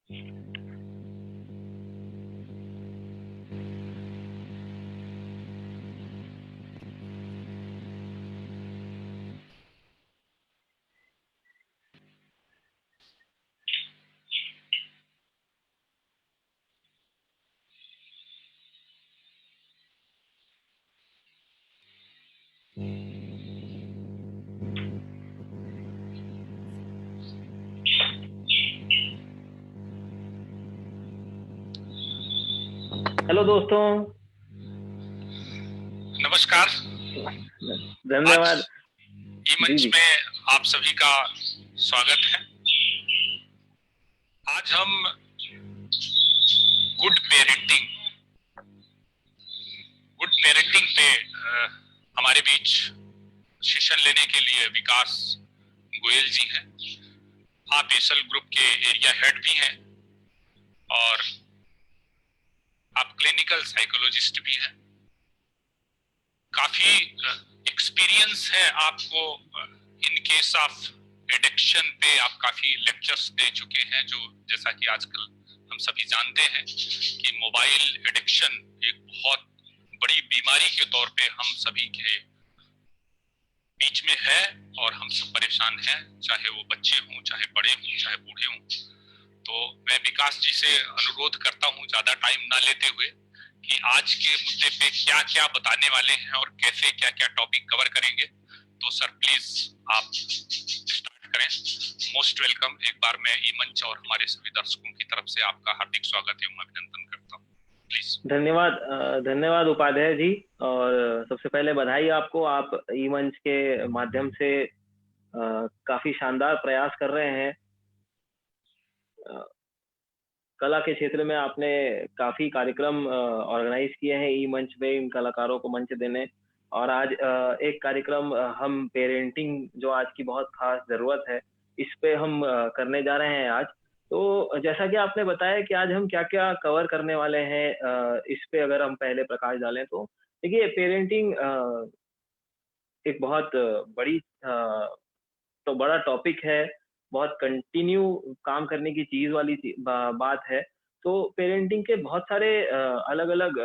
Hello दोस्तों। नमस्कार। आज धन्यवाद। ई जी मंच जी। में आप सभी का स्वागत है। आज हम गुड पेरेंटिंग गुड पेरेंटिंग पे हमारे बीच सेशन लेने के लिए विकास गोयल जी हैं। आप एसल ग्रुप के एरिया हेड भी हैं और आप क्लिनिकल साइकोलॉजिस्ट भी हैं। काफी एक्सपीरियंस है आपको इन केस ऑफ एडिक्शन पे। आप काफी लेक्चर्स दे चुके हैं, जो जैसा कि आजकल हम सभी जानते हैं कि मोबाइल एडिक्शन एक बहुत बड़ी बीमारी के तौर पे हम सभी के बीच में है और हम सब परेशान हैं, चाहे वो बच्चे हों, चाहे बड़े हों, चाहे बूढ़े हों। तो मैं विकास जी से अनुरोध करता हूं, ज्यादा टाइम ना लेते हुए, कि आज के मुद्दे पे क्या क्या बताने वाले हैं और कैसे क्या क्या टॉपिक कवर करेंगे। तो सर प्लीज आप स्टार्ट करें। Most welcome. एक बार मैं ई मंच और हमारे सभी दर्शकों की तरफ से आपका हार्दिक स्वागत एवं अभिनंदन करता हूँ। प्लीज। धन्यवाद। धन्यवाद उपाध्याय जी। और सबसे पहले बधाई आपको। आप ई मंच के माध्यम से काफी शानदार प्रयास कर रहे हैं। कला के क्षेत्र में आपने काफी कार्यक्रम ऑर्गेनाइज किए हैं ई मंच पे इन कलाकारों को मंच देने। और आज एक कार्यक्रम हम पेरेंटिंग, जो आज की बहुत खास जरूरत है, इस पे हम करने जा रहे हैं आज। तो जैसा कि आपने बताया कि आज हम क्या क्या कवर करने वाले हैं, इस पे अगर हम पहले प्रकाश डालें तो देखिए, पेरेंटिंग एक बहुत बड़ी तो बड़ा टॉपिक है, बहुत कंटिन्यू काम करने की चीज वाली बात है। तो पेरेंटिंग के बहुत सारे अलग-अलग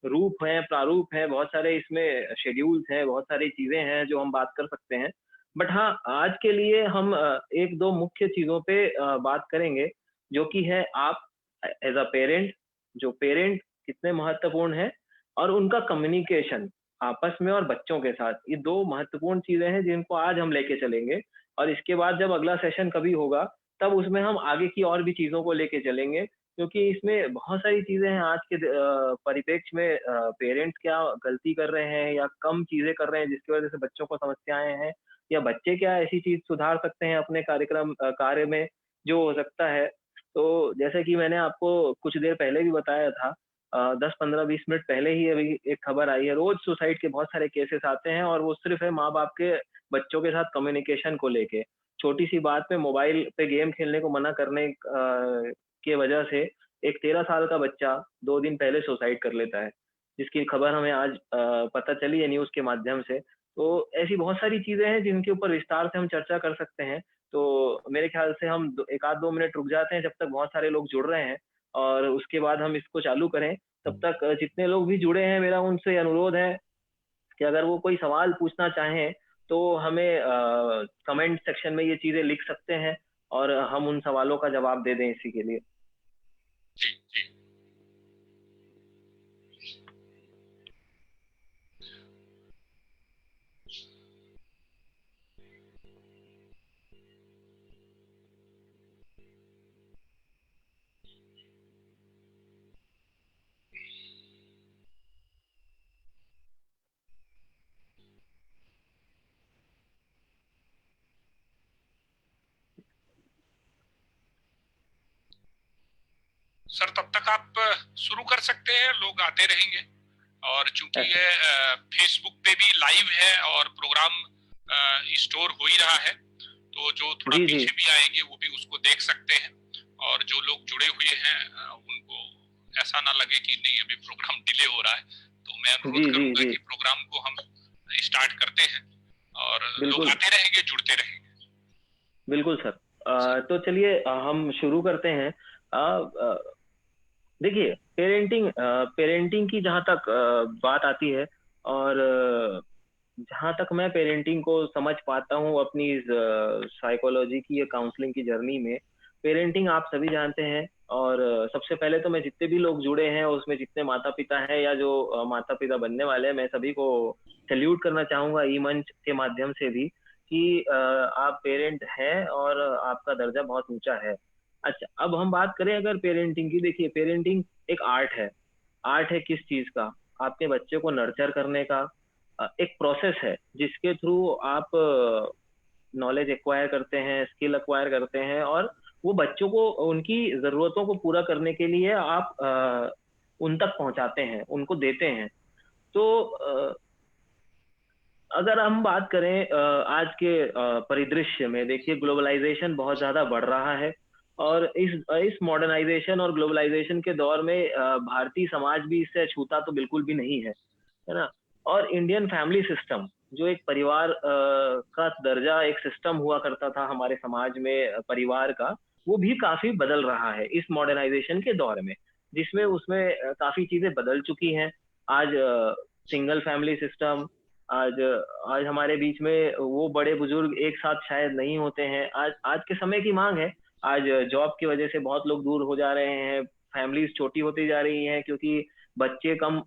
रूप हैं, प्रारूप हैं, बहुत सारे इसमें शेड्यूल्स हैं, बहुत सारी चीजें हैं जो हम बात कर सकते हैं। बट हाँ, आज के लिए हम 1-2 मुख्य चीजों पे बात करेंगे, जो कि है आप एज़ अ पेरेंट, जो पेरेंट कितने महत्वपूर्ण हैं, और उनका कम्युनिकेशन आपस में और बच्चों के साथ। ये 2 महत्वपूर्ण चीज़ें हैं जिनको आज हम लेके चलेंगे। और इसके बाद जब अगला सेशन कभी होगा, तब उसमें हम आगे की और भी चीज़ों को लेके चलेंगे, क्योंकि इसमें बहुत सारी चीज़ें हैं आज के परिप्रेक्ष्य में। पेरेंट्स क्या गलती कर रहे हैं या कम चीज़ें कर रहे हैं जिसकी वज़ह से बच्चों को समस्याएँ हैं, या बच्चे क्या ऐसी चीज़ सुधार सकते हैं अपने कार्य में, जो हो सकता है। तो जैसे कि मैंने आपको कुछ देर पहले भी बताया था, 10, 15, 20 मिनट पहले ही अभी एक खबर आई है। रोज सुसाइड के बहुत सारे केसेस आते हैं, और वो सिर्फ है माँ-बाप के बच्चों के साथ कम्युनिकेशन को लेके। छोटी-सी बात पे मोबाइल पे गेम खेलने को मना करने के वजह से एक 13 साल का बच्चा 2 दिन पहले सुसाइड कर लेता है, जिसकी खबर हमें आज पता चली है न्यूज़ के माध्यम से। तो ऐसी बहुत सारी चीज़ें हैं जिनके ऊपर विस्तार से हम चर्चा कर सकते हैं। तो मेरे ख्याल से हम 1 आध 2 मिनट रुक जाते हैं जब तक बहुत सारे लोग जुड़ रहे हैं, और उसके बाद हम इसको चालू करें। तब तक जितने लोग भी जुड़े हैं, मेरा उनसे अनुरोध है कि अगर वो कोई सवाल पूछना चाहें, तो हमें कमेंट सेक्शन में ये चीज़ें लिख सकते हैं, और हम उन सवालों का जवाब दे दें इसी के लिए। जी जी। सर तब तक आप शुरू कर सकते हैं, लोग आते रहेंगे। और चूंकि ऐसा। ये फेसबुक पे भी लाइव है और प्रोग्राम स्टोर हो ही रहा है, तो जो थोड़ा जी, जी। पीछे भी आएंगे वो भी उसको देख सकते हैं। और जो लोग जुड़े हुए हैं उनको ऐसा ना लगे कि नहीं अभी प्रोग्राम डिले हो रहा है। तो मैं अनुरोध जी, जी, करूंगा जी। कि प्रोग्राम को हम स्टार्ट करते हैं और लोग बिल्कुल, आते रहेंगे, जुड़ते रहेंगे। बिल्कुल सर। तो चलिए हम शुरू करते हैं। देखिए, पेरेंटिंग की जहाँ तक बात आती है, और जहाँ तक मैं पेरेंटिंग को समझ पाता हूँ अपनी इस साइकोलॉजी की या काउंसलिंग की जर्नी में, पेरेंटिंग आप सभी जानते हैं। और सबसे पहले तो मैं जितने भी लोग जुड़े हैं उसमें जितने माता पिता हैं या जो माता पिता बनने वाले हैं, मैं सभी को सैल्यूट करना चाहूंगा ई मंच के माध्यम से भी कि आप पेरेंट हैं और आपका दर्जा बहुत ऊंचा है। अच्छा, अब हम बात करें अगर पेरेंटिंग की, देखिए पेरेंटिंग एक आर्ट है। आर्ट है किस चीज का? आपके बच्चे को नर्चर करने का। एक प्रोसेस है जिसके थ्रू आप नॉलेज एक्वायर करते हैं, स्किल एक्वायर करते हैं, और वो बच्चों को उनकी जरूरतों को पूरा करने के लिए आप उन तक पहुंचाते हैं, उनको देते हैं। तो अगर हम बात करें आज के परिदृश्य में, देखिए ग्लोबलाइजेशन बहुत ज्यादा बढ़ रहा है। और इस मॉडर्नाइजेशन और ग्लोबलाइजेशन के दौर में भारतीय समाज भी इससे अछूता तो बिल्कुल भी नहीं है ना। और इंडियन फैमिली सिस्टम, जो एक परिवार का दर्जा, एक सिस्टम हुआ करता था हमारे समाज में परिवार का, वो भी काफी बदल रहा है इस मॉडर्नाइजेशन के दौर में, जिसमें उसमें काफी चीजें बदल चुकी हैं। आज सिंगल फैमिली सिस्टम, आज आज हमारे बीच में वो बड़े बुजुर्ग एक साथ शायद नहीं होते हैं। आज आज के समय की मांग है। आज जॉब की वजह से बहुत लोग दूर हो जा रहे हैं, फैमिलीज छोटी होती जा रही हैं, क्योंकि बच्चे कम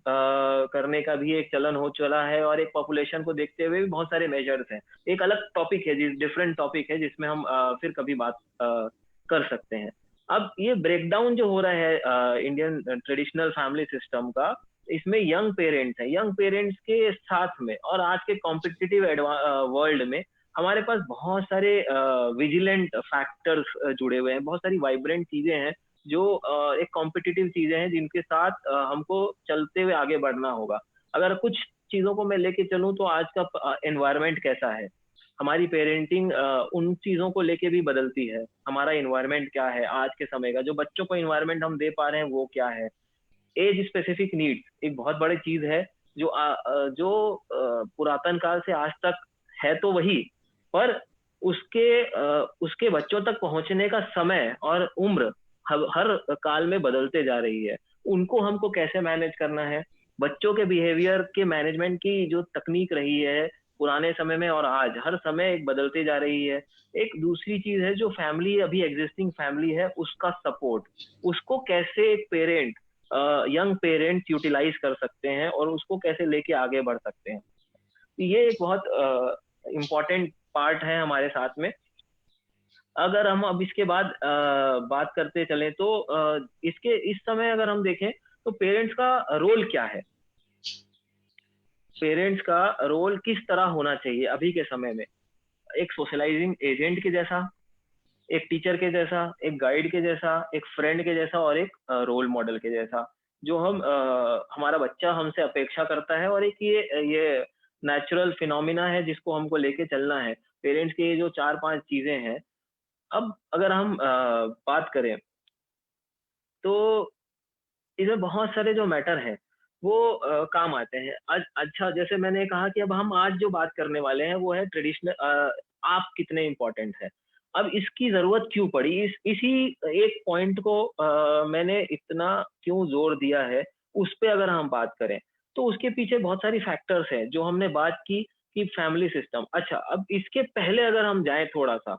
करने का भी एक चलन हो चला है, और एक पॉपुलेशन को देखते हुए भी बहुत सारे मेजर्स हैं। एक अलग टॉपिक है, डिफरेंट टॉपिक है, जिसमें हम फिर कभी बात कर सकते हैं। अब ये ब्रेकडाउन जो हो रहा है इंडियन ट्रेडिशनल फैमिली सिस्टम का, इसमें यंग पेरेंट्स हैं। यंग पेरेंट्स के साथ में और आज के कॉम्पिटिटिव वर्ल्ड में हमारे पास बहुत सारे विजिलेंट फैक्टर्स जुड़े हुए हैं, बहुत सारी वाइब्रेंट चीजें हैं जो एक कॉम्पिटिटिव चीजें हैं जिनके साथ हमको चलते हुए आगे बढ़ना होगा। अगर कुछ चीजों को मैं लेके चलूं तो आज का एनवायरनमेंट कैसा है, हमारी पेरेंटिंग उन चीजों को लेके भी बदलती है। हमारा एनवायरनमेंट क्या है आज के समय का, जो बच्चों को एनवायरनमेंट हम दे पा रहे हैं वो क्या है। एज स्पेसिफिक नीड्स एक बहुत बड़ी चीज है, जो पुरातन काल से आज तक है तो वही, पर उसके बच्चों तक पहुंचने का समय और उम्र हर काल में बदलते जा रही है। उनको हमको कैसे मैनेज करना है, बच्चों के बिहेवियर के मैनेजमेंट की जो तकनीक रही है पुराने समय में और आज हर समय एक बदलती जा रही है। एक दूसरी चीज है, जो फैमिली अभी एग्जिस्टिंग फैमिली है उसका सपोर्ट, उसको कैसे एक पेरेंट, यंग पेरेंट्स यूटिलाइज कर सकते हैं और उसको कैसे लेके आगे बढ़ सकते हैं। ये एक बहुत इम्पोर्टेंट पार्ट है हमारे साथ में। अगर हम अब इसके बाद बात करते चलें तो इसके इस समय अगर हम देखें तो पेरेंट्स का रोल क्या है, पेरेंट्स का रोल किस तरह होना चाहिए अभी के समय में। एक सोशलाइजिंग एजेंट के जैसा, एक टीचर के जैसा, एक गाइड के जैसा, एक फ्रेंड के जैसा, और एक रोल मॉडल के जैसा, जो हमारा बच्चा हमसे अपेक्षा करता है। और एक ये नेचुरल फिनोमिना है जिसको हमको लेके चलना है। पेरेंट्स के ये जो चार पांच चीजें हैं, अब अगर हम बात करें तो इसमें बहुत सारे जो मैटर हैं वो काम आते हैं। आज अच्छा, जैसे मैंने कहा कि अब हम आज जो बात करने वाले हैं वो है ट्रेडिशनल, आप कितने इम्पोर्टेंट है। अब इसकी जरूरत क्यों पड़ी, इसी एक पॉइंट को मैंने इतना क्यों जोर दिया है, उस पे अगर हम बात करें तो उसके पीछे बहुत सारी फैक्टर्स हैं जो हमने बात की कि फैमिली सिस्टम। अच्छा, अब इसके पहले अगर हम जाएं थोड़ा सा,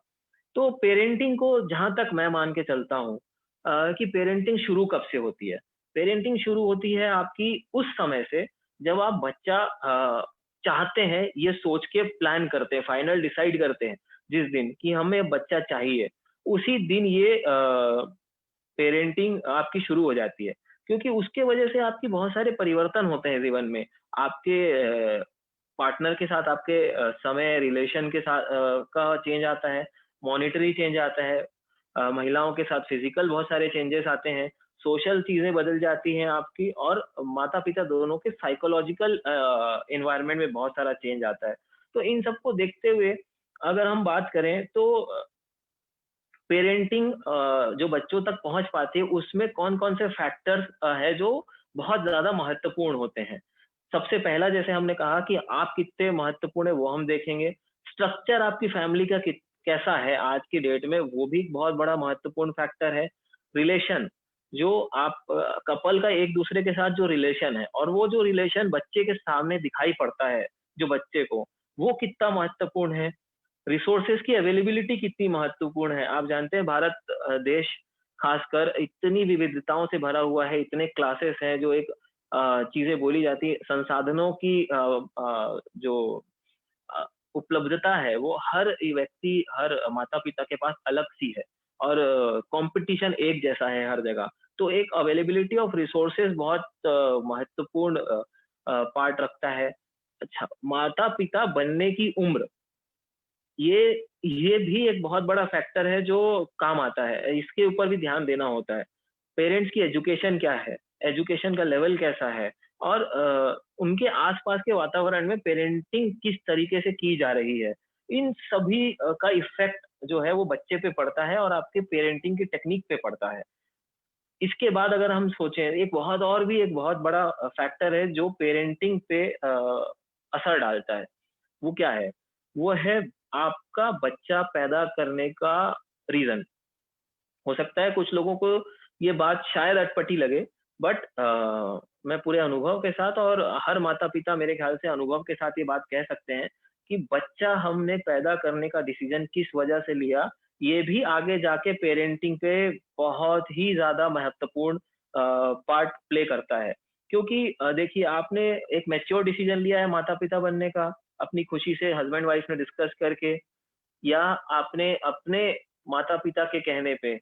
तो पेरेंटिंग को जहां तक मैं मान के चलता हूँ कि पेरेंटिंग शुरू कब से होती है। पेरेंटिंग शुरू होती है आपकी उस समय से जब आप बच्चा चाहते हैं, ये सोच के प्लान करते हैं, फाइनल डिसाइड करते हैं जिस दिन कि हमें बच्चा चाहिए, उसी दिन ये पेरेंटिंग आपकी शुरू हो जाती है। क्योंकि उसके वजह से आपकी बहुत सारे परिवर्तन होते हैं जीवन में। आपके पार्टनर के साथ आपके समय रिलेशन के साथ का चेंज आता है, मॉनिटरी चेंज आता है, महिलाओं के साथ फिजिकल बहुत सारे चेंजेस आते हैं, सोशल चीजें बदल जाती हैं आपकी, और माता पिता दोनों के साइकोलॉजिकल एनवायरनमेंट में बहुत सारा चेंज आता है। तो इन सबको देखते हुए अगर हम बात करें तो पेरेंटिंग जो बच्चों तक पहुंच पाती है उसमें कौन कौन से फैक्टर्स है जो बहुत ज्यादा महत्वपूर्ण होते हैं। सबसे पहला, जैसे हमने कहा कि आप कितने महत्वपूर्ण है वो हम देखेंगे। स्ट्रक्चर आपकी फैमिली का कैसा है आज की डेट में, वो भी एक बहुत बड़ा महत्वपूर्ण फैक्टर है। रिलेशन, जो आप कपल का एक दूसरे के साथ जो रिलेशन है, और वो जो रिलेशन बच्चे के सामने दिखाई पड़ता है जो बच्चे को, वो कितना महत्वपूर्ण है। रिसोर्सेज की अवेलेबिलिटी कितनी महत्वपूर्ण है। आप जानते हैं भारत देश खासकर इतनी विविधताओं से भरा हुआ है, इतने क्लासेस हैं, जो एक चीजें बोली जाती है, संसाधनों की जो अ, उपलब्धता है, वो हर व्यक्ति, हर माता-पिता के पास अलग सी है, और कंपटीशन एक जैसा है हर जगह। तो एक अवेलेबिलिटी ऑफ रिसोर्सेज बहुत महत्वपूर्ण पार्ट रखता है। अच्छा, माता-पिता बनने की उम्र, ये ये भी एक बहुत बड़ा फैक्टर है जो काम आता है। इसके ऊपर भी ध्यान देना होता है। पेरेंट्स की एजुकेशन क्या है? एजुकेशन का लेवल कैसा है? और उनके आस-पास के वातावरण में पेरेंटिंग किस तरीके से की जा रही है? इन सभी का इफ़ेक्ट जो है वो बच्चे पे पड़ता है और आपके पेरेंटिंग की टेक्निक पे पड़ता है। इसके बाद अगर हम सोचें, एक बहुत बड़ा फैक्टर है जो पेरेंटिंग पे असर डालता है। वो क्या है? वो है आपका बच्चा पैदा करने का रीज़न। हो सकता है कुछ लोगों को ये बात शायद अटपटी लगे, बट मैं पूरे अनुभव के साथ, और हर माता-पिता मेरे ख्याल से अनुभव के साथ ये बात कह सकते हैं कि बच्चा हमने पैदा करने का डिसीज़न किस वजह से लिया, ये भी आगे जाके पेरेंटिंग पे बहुत ही ज़्यादा महत्वपूर्ण पार्ट प्ले करता है। क्योंकि देखिए, आपने एक मैच्योर डिसीज़न लिया है माता-पिता बनने का, अपनी खुशी से हस्बैंड वाइफ ने डिस्कस करके, या आपने अपने माता-पिता के कहने पे,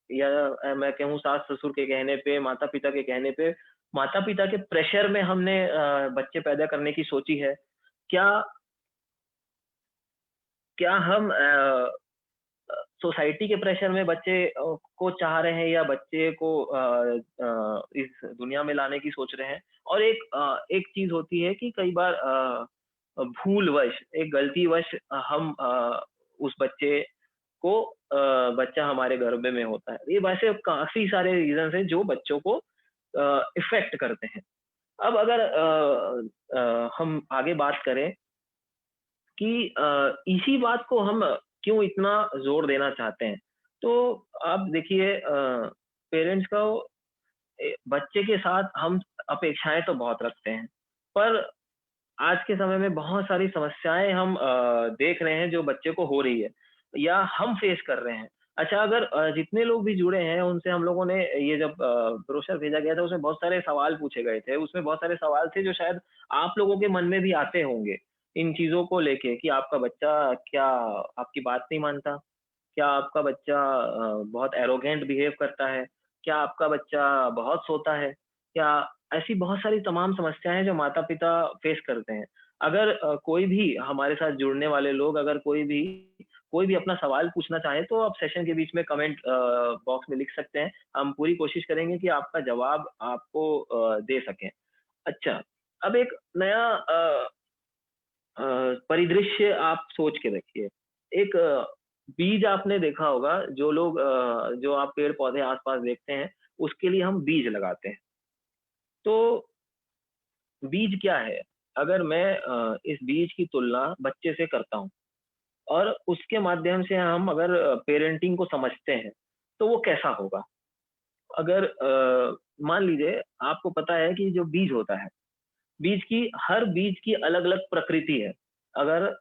या मैं कहूँ सास-ससुर के कहने पे, माता-पिता के कहने पे, माता-पिता के प्रेशर में हमने बच्चे पैदा करने की सोची है। क्या क्या हम सोसाइटी के प्रेशर में बच्चे को चाह रहे हैं, या बच्चे को इस दुनिया में लाने की सोच रहे हैं? और एक चीज़ होती है कि कई बार भूलवश, एक गलतीवश हम उस बच्चे को बच्चा हमारे गर्भ में होता है। ये वैसे काफ़ी सारे रीज़न्स हैं जो बच्चों को इफ़ेक्ट करते हैं। अब अगर हम आगे बात करें कि इसी बात को हम क्यों इतना ज़ोर देना चाहते हैं? तो आप देखिए, पेरेंट्स का बच्चे के साथ हम अपेक्षाएँ तो बहुत रखते हैं, पर आज के समय में बहुत सारी समस्याएँ हम देख रहे हैं जो बच्चे को हो रही है, या हम फेस कर रहे हैं। अच्छा, अगर जितने लोग भी जुड़े हैं उनसे हम लोगों ने ये जब ब्रोशर भेजा गया था, उसमें बहुत सारे सवाल पूछे गए थे। उसमें बहुत सारे सवाल थे जो शायद आप लोगों के मन में भी आते होंगे, इन चीज़ों को लेके कि आपका बच्चा क्या आपकी बात नहीं मानता? क्या आपका बच्चा बहुत एरोगेंट बिहेव करता है? क्या आपका बच्चा बहुत सोता है? क्या ऐसी बहुत सारी तमाम समस्याएँ हैं जो माता-पिता फेस करते हैं। अगर कोई भी हमारे साथ जुड़ने वाले लोग, अगर कोई भी अपना सवाल पूछना चाहे, तो आप सेशन के बीच में कमेंट बॉक्स में लिख सकते हैं। हम पूरी कोशिश करेंगे कि आपका जवाब आपको दे सकें। अच्छा, अब एक नया परिदृश्य आप सोच के देखिए। एक बीज आपने देखा होगा, जो आप पेड़-पौधे आस-पास देखते हैं, उसके लिए हम बीज लगाते हैं। तो बीज क्या है? अगर मैं इस बीज की तुलना बच्चे से करता हूँ, और उसके माध्यम से हम अगर पेरेंटिंग को समझते हैं, तो वो कैसा होगा? अगर मान लीजिए आपको पता है कि जो बीज होता है, हर बीज की अलग-अलग प्रकृति है। अगर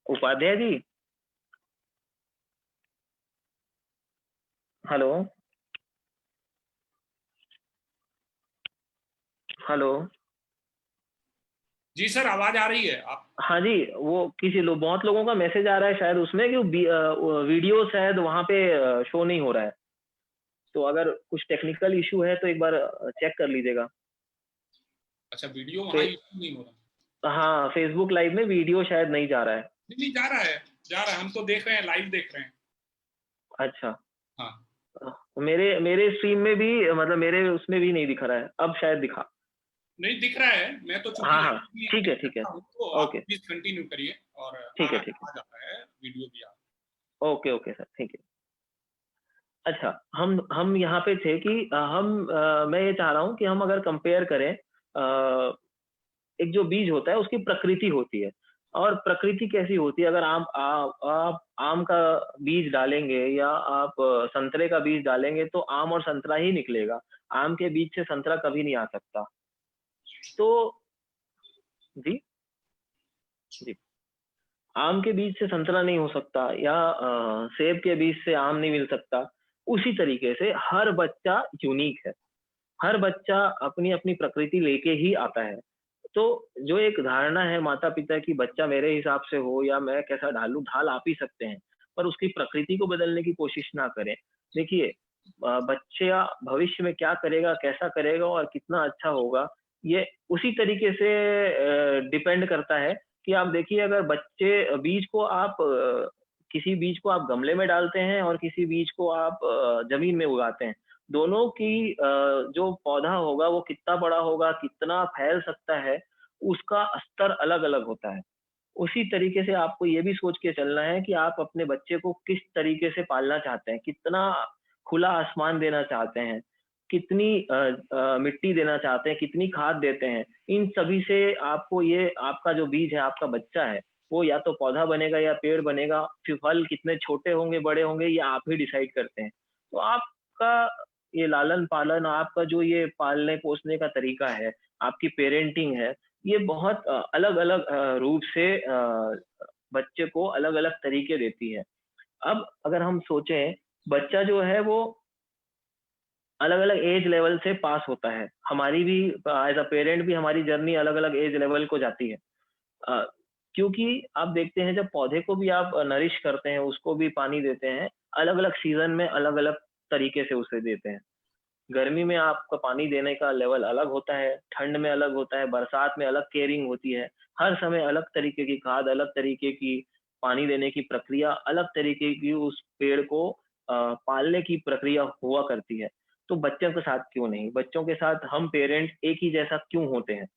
उपाध्याय जी, हेलो? हेलो? जी सर, आवाज आ रही है आप। हाँ जी, वो बहुत लोगों का मैसेज आ रहा है शायद उसमें, कि वीडियो शायद वहाँ पे शो नहीं हो रहा है। तो अगर कुछ टेक्निकल इश्यू है तो एक बार चेक कर लीजिएगा। अच्छा, वीडियो फे वहाँ यूज नहीं हो रहा। हाँ, फेसबुक लाइव में वीडियो शायद नहीं जा रहा है। नहीं नहीं, जा रहा है, जा रहा है, हम तो देख रहे हैं, लाइव देख रहे हैं। अच्छा। हाँ। मेरे मेरे स्ट्रीम में भी, मतलब मेरे उसमें भी नहीं दिख रहा है, अब शायद दिखा। नहीं दिख रहा है, मैं तो चूंकि हाँ, हाँ, लाइव में ठीक है, देख ठीक है। सकता हूँ, तो आप ओके, प्लीज कंटिन्यू करिए। और ठीक है, ठीक है। आ जाता है, वीडियो भी आ। ओके, ओके सर, ठीक है। अच्छा, हम यहाँ पे थे कि मैं ये चाह रहा हूँ कि हम अगर कंपेयर करें, एक जो बीज होता है उसकी प्रकृति होती है, और प्रकृति कैसी होती है, अगर आप आम का बीज डालेंगे या आप संतरे का बीज डालेंगे तो आम और संतरा ही निकलेगा। आम के बीज से संतरा कभी नहीं आ सकता। तो जी, जी। आम के बीज से संतरा नहीं हो सकता, या सेब के बीज से आम नहीं मिल सकता। उसी तरीके से हर बच्चा यूनिक है। हर बच्चा अपनी-अपनी प्रकृति लेके ही आता है। तो जो एक धारणा है माता-पिता की, बच्चा मेरे हिसाब से हो या मैं कैसा ढालूँ, ढाल आप ही सकते हैं, पर उसकी प्रकृति को बदलने की कोशिश ना करें। देखिए, बच्चा भविष्य में क्या करेगा, कैसा करेगा और कितना अच्छा होगा, ये उसी तरीके से डिपेंड करता है कि आप देखिए, अगर बीज को आप किसी बीज को आप गमले में डालते हैं और किसी बीज को आप ज़मीन में उगाते हैं। दोनों की जो पौधा होगा वो कितना बड़ा होगा, कितना फैल सकता है, उसका स्तर अलग-अलग होता है। उसी तरीके से आपको ये भी सोच के चलना है कि आप अपने बच्चे को किस तरीके से पालना चाहते हैं, कितना खुला आसमान देना चाहते हैं, कितनी मिट्टी देना चाहते हैं, कितनी खाद देते हैं। इन सभी से आपको ये आपका जो बीज है, आपका बच्चा है, वो या तो पौधा बनेगा या पेड़ बनेगा। फिर फल कितने छोटे होंगे, बड़े होंगे, ये आप ही डिसाइड करते हैं। तो आपका ये लालन-पालन, आपका जो ये पालने-पोसने का तरीका है, आपकी पेरेंटिंग है, ये बहुत अलग-अलग रूप से बच्चे को अलग-अलग तरीके देती है। अब अगर हम सोचें, बच्चा जो है वो अलग-अलग एज लेवल से पास होता है। हमारी भी एज़ अ पेरेंट भी हमारी जर्नी अलग-अलग एज लेवल को जाती है। अ, क्योंकि आप देखते हैं, जब पौधे को भी आप नरिश करते हैं, उसको भी पानी देते हैं, अलग-अलग सीज़न में अलग-अलग तरीके से उसे देते हैं। गर्मी में आपका पानी देने का लेवल अलग होता है, ठंड में अलग होता है, बरसात में अलग केयरिंग होती है। हर समय अलग तरीके की खाद, अलग तरीके की पानी देने की प्रक्रिया, अलग तरीके की उस पेड़ को पालने की प्रक्रिया हुआ करती है। तो बच्चों के साथ क्यों नहीं? बच्चों के साथ हम पेरेंट्स एक ही जैसा क्यों होते हैं?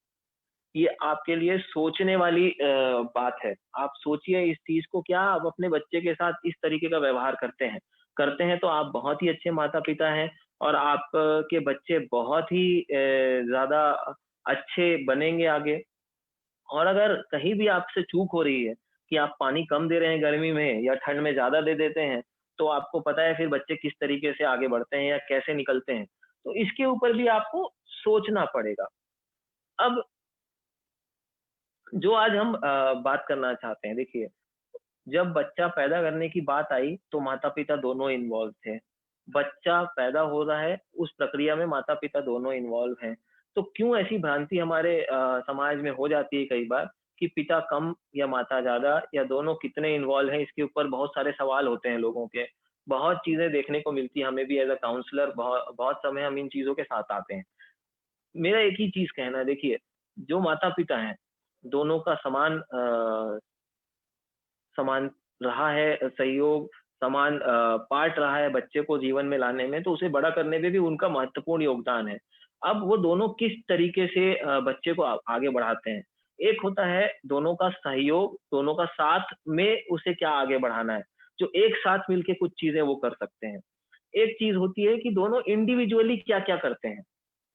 ये आपके लिए सोचने वाली बात है। आप सोचिए इस चीज़ को, क्या आप अपने बच्चे के साथ इस तरीके का व्यवहार करते हैं? करते हैं तो आप बहुत ही अच्छे माता-पिता हैं, और आप के बच्चे बहुत ही ज़्यादा अच्छे बनेंगे आगे। और अगर कहीं भी आपसे चूक हो रही है कि आप पानी कम दे रहे हैं गर्मी में या ठंड में ज़्यादा दे देते हैं, तो आपको पता है फिर बच्चे किस तरीके से आगे बढ़ते हैं या कैसे निकलते हैं। तो इसके ऊपर भी आपको सोचना पड़ेगा। अब जो आज हम बात करना चाहते हैं, देखिए, जब बच्चा पैदा करने की बात आई तो माता-पिता दोनों इन्वॉल्व थे। बच्चा पैदा हो रहा है, उस प्रक्रिया में माता-पिता दोनों इन्वॉल्व हैं। तो क्यों ऐसी भ्रांति हमारे समाज में हो जाती है कई बार कि पिता कम या माता ज़्यादा, या दोनों कितने इन्वॉल्व हैं, इसके ऊपर बहुत सारे सवाल होते हैं लोगों के। बहुत चीज़ें देखने को मिलती हैं, हमें भी एज़ अ काउंसलर बहुत समय हम इन चीज़ों के साथ आते हैं। मेरा एक ही चीज़ कहना है, देखिए, जो माता-पिता हैं, दोनों का समान रहा है सहयोग, समान पार्ट रहा है बच्चे को जीवन में लाने में, तो उसे बड़ा करने में भी उनका महत्वपूर्ण योगदान है। अब वो दोनों किस तरीके से बच्चे को आगे बढ़ाते हैं। एक होता है दोनों का सहयोग, दोनों का साथ में उसे क्या आगे बढ़ाना है, जो एक साथ मिलके कुछ चीज़ें वो कर सकते हैं। एक चीज़ होती है कि दोनों इंडिविजुअली क्या-क्या करते हैं।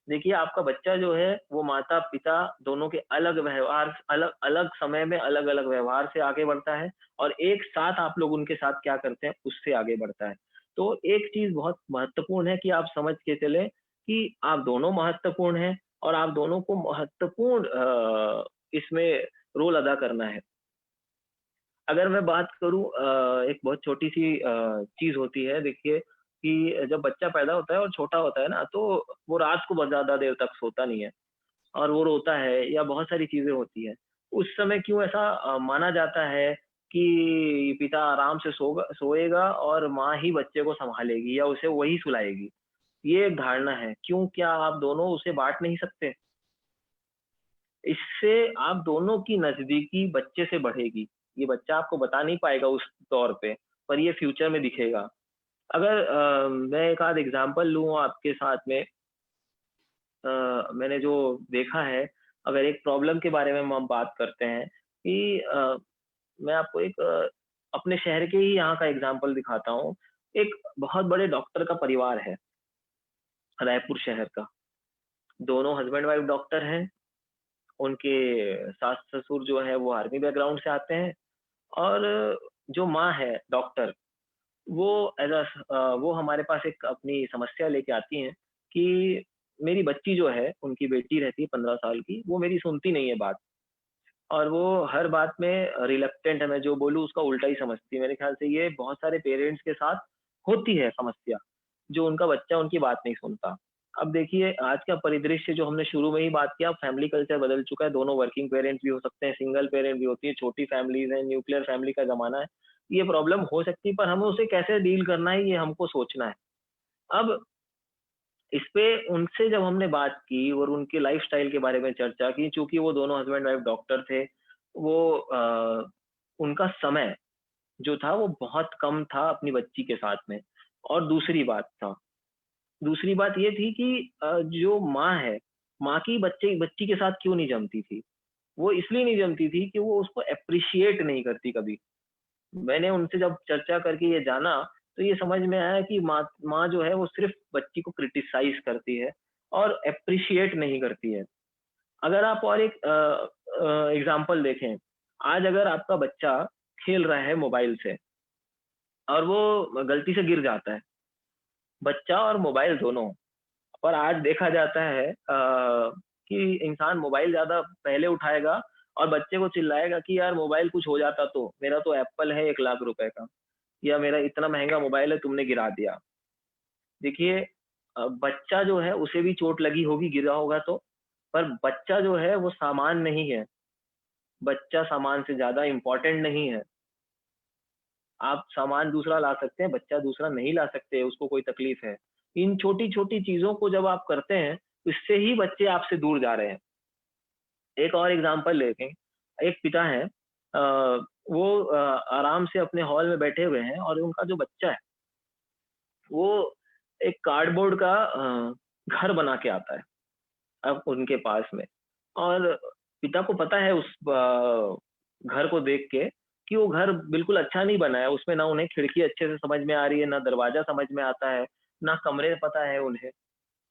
देखिए, आपका बच्चा जो है वो माता-पिता दोनों के अलग व्यवहार, अलग-अलग समय में अलग-अलग व्यवहार से आगे बढ़ता है, और एक साथ आप लोग उनके साथ क्या करते हैं, उससे आगे बढ़ता है। तो एक चीज़ बहुत महत्वपूर्ण है कि आप समझ के चलें कि आप दोनों महत्वपूर्ण हैं, और आप दोनों को महत्वपूर्ण इसमें रोल अदा करना है। अगर मैं बात करूँ, एक बहुत छोटी-सी चीज़ होती है, देखिए, कि जब बच्चा पैदा होता है और छोटा होता है ना, तो वो रात को बहुत ज़्यादा देर तक सोता नहीं है, और वो रोता है या बहुत सारी चीज़ें होती हैं। उस समय क्यों ऐसा माना जाता है कि पिता आराम से सोएगा और माँ ही बच्चे को सँभालेगी या उसे वही सुलाएगी। ये एक धारणा है। क्यों, क्या आप दोनों उसे बाँट नहीं सकते? इससे आप दोनों की नज़दीकी बच्चे से बढ़ेगी। ये बच्चा आपको बता नहीं पाएगा उस तौर पे, पर ये फ्यूचर में दिखेगा। अगर मैं एक आध एग्ज़ाम्पल लूँ आपके साथ में, मैंने जो देखा है, अगर एक प्रॉब्लम के बारे में हम बात करते हैं कि मैं आपको एक अपने शहर के ही यहाँ का एग्ज़ाम्पल दिखाता हूँ। एक बहुत बड़े डॉक्टर का परिवार है, रायपुर शहर का। दोनों हस्बैंड वाइफ डॉक्टर हैं। उनके सास-ससुर जो है वो आर्मी बैकग्राउंड से आते हैं, और जो माँ है डॉक्टर, वो वो हमारे पास एक अपनी समस्या लेके आती हैं कि मेरी बच्ची जो है, उनकी बेटी रहती है 15 साल की, वो मेरी सुनती नहीं है बात, और वो हर बात में रिलक्टेंट है, मैं जो बोलूँ उसका उल्टा ही समझती है। मेरे ख्याल से ये बहुत सारे पेरेंट्स के साथ होती है समस्या, जो उनका बच्चा उनकी बात नहीं सुनता। अब देखिए आज का परिदृश्य जो हमने शुरू में ही बात किया, फैमिली कल्चर बदल चुका है, दोनों वर्किंग पेरेंट्स भी हो सकते हैं, सिंगल पेरेंट भी होती है, छोटी फैमिलीज़ हैं, न्यूक्लियर फैमिली का ज़माना है। ये प्रॉब्लम हो सकती है, पर हमें उसे कैसे डील करना है ये हमको सोचना है। अब इस पे उनसे जब हमने बात की और उनके लाइफ़स्टाइल के बारे में चर्चा की, चूँकि वो दोनों हस्बैंड वाइफ डॉक्टर थे, वो उनका समय जो था वो बहुत कम था अपनी बच्ची के साथ में। और दूसरी बात ये थी कि जो माँ है, माँ की बच्चे बच्ची के साथ क्यों नहीं जमती थी? वो इसलिए नहीं जमती थी कि वो उसको एप्रिशिएट नहीं करती कभी। मैंने उनसे जब चर्चा करके ये जाना, तो ये समझ में आया कि माँ माँ जो है वो सिर्फ़ बच्ची को क्रिटिसाइज़ करती है और एप्रिशिएट नहीं करती है। अगर आप और एक एग्ज़ाम्पल देखें, आज अगर आपका बच्चा खेल रहा है मोबाइल से और वो गलती से गिर जाता है, बच्चा और मोबाइल दोनों। और आज देखा जाता है कि इंसान मोबाइल ज़्यादा पहले उठाएगा और बच्चे को चिल्लाएगा कि यार मोबाइल कुछ हो जाता तो, मेरा तो एप्पल है 1 लाख रुपए का, या मेरा इतना महँगा मोबाइल है तुमने गिरा दिया। देखिए बच्चा जो है उसे भी चोट लगी होगी, गिरा होगा तो, पर बच्चा जो है वो सामान नहीं है, बच्चा सामान से ज़्यादा इम्पोर्टेंट नहीं है। आप सामान दूसरा ला सकते हैं, बच्चा दूसरा नहीं ला सकते, उसको कोई तकलीफ है। इन छोटी-छोटी चीज़ों को जब आप करते हैं, इससे ही बच्चे आपसे दूर जा रहे हैं। एक और एग्ज़ाम्पल लेते हैं, एक पिता हैं, वो आराम से अपने हॉल में बैठे हुए हैं और उनका जो बच्चा है, वो एक कार्डबोर्ड का घर बना के आता है, अब उनके पास में। और पिता को पता है उस घर को देख के कि वो घर बिल्कुल अच्छा नहीं बना है, उसमें ना उन्हें खिड़की अच्छे से समझ में आ रही है, ना दरवाज़ा समझ में आता है, ना कमरे पता है उन्हें।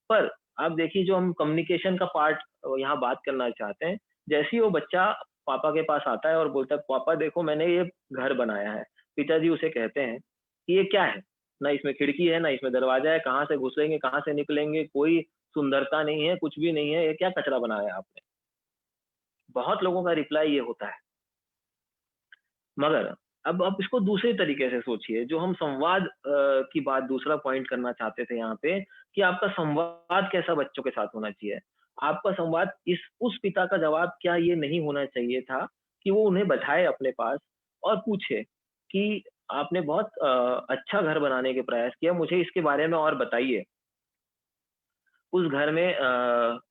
पर आप देखिए जो हम कम्युनिकेशन का पार्ट यहाँ बात करना चाहते हैं, जैसे ही वो बच्चा पापा के पास आता है और बोलता है, "पापा देखो मैंने ये घर बनाया है।" पिताजी उसे कहते हैं कि, "ये क्या है? ना इसमें खिड़की है, ना इसमें दरवाज़ा है, कहाँ से घुसेंगे, कहाँ से निकलेंगे? कोई सुंदरता नहीं है, कुछ भी नहीं है, ये क्या कचरा बनाया आपने?" बहुत लोगों का रिप्लाई ये होता है। मगर अब आप इसको दूसरे तरीके से सोचिए, जो हम संवाद की बात दूसरा पॉइंट करना चाहते थे यहाँ पे, कि आपका संवाद कैसा बच्चों के साथ होना चाहिए। आपका संवाद इस उस पिता का जवाब क्या ये नहीं होना चाहिए था कि वो उन्हें बैठाए अपने पास और पूछे कि आपने बहुत अच्छा घर बनाने के प्रयास किया, मुझे इसके बारे में और बताइए। उस घर में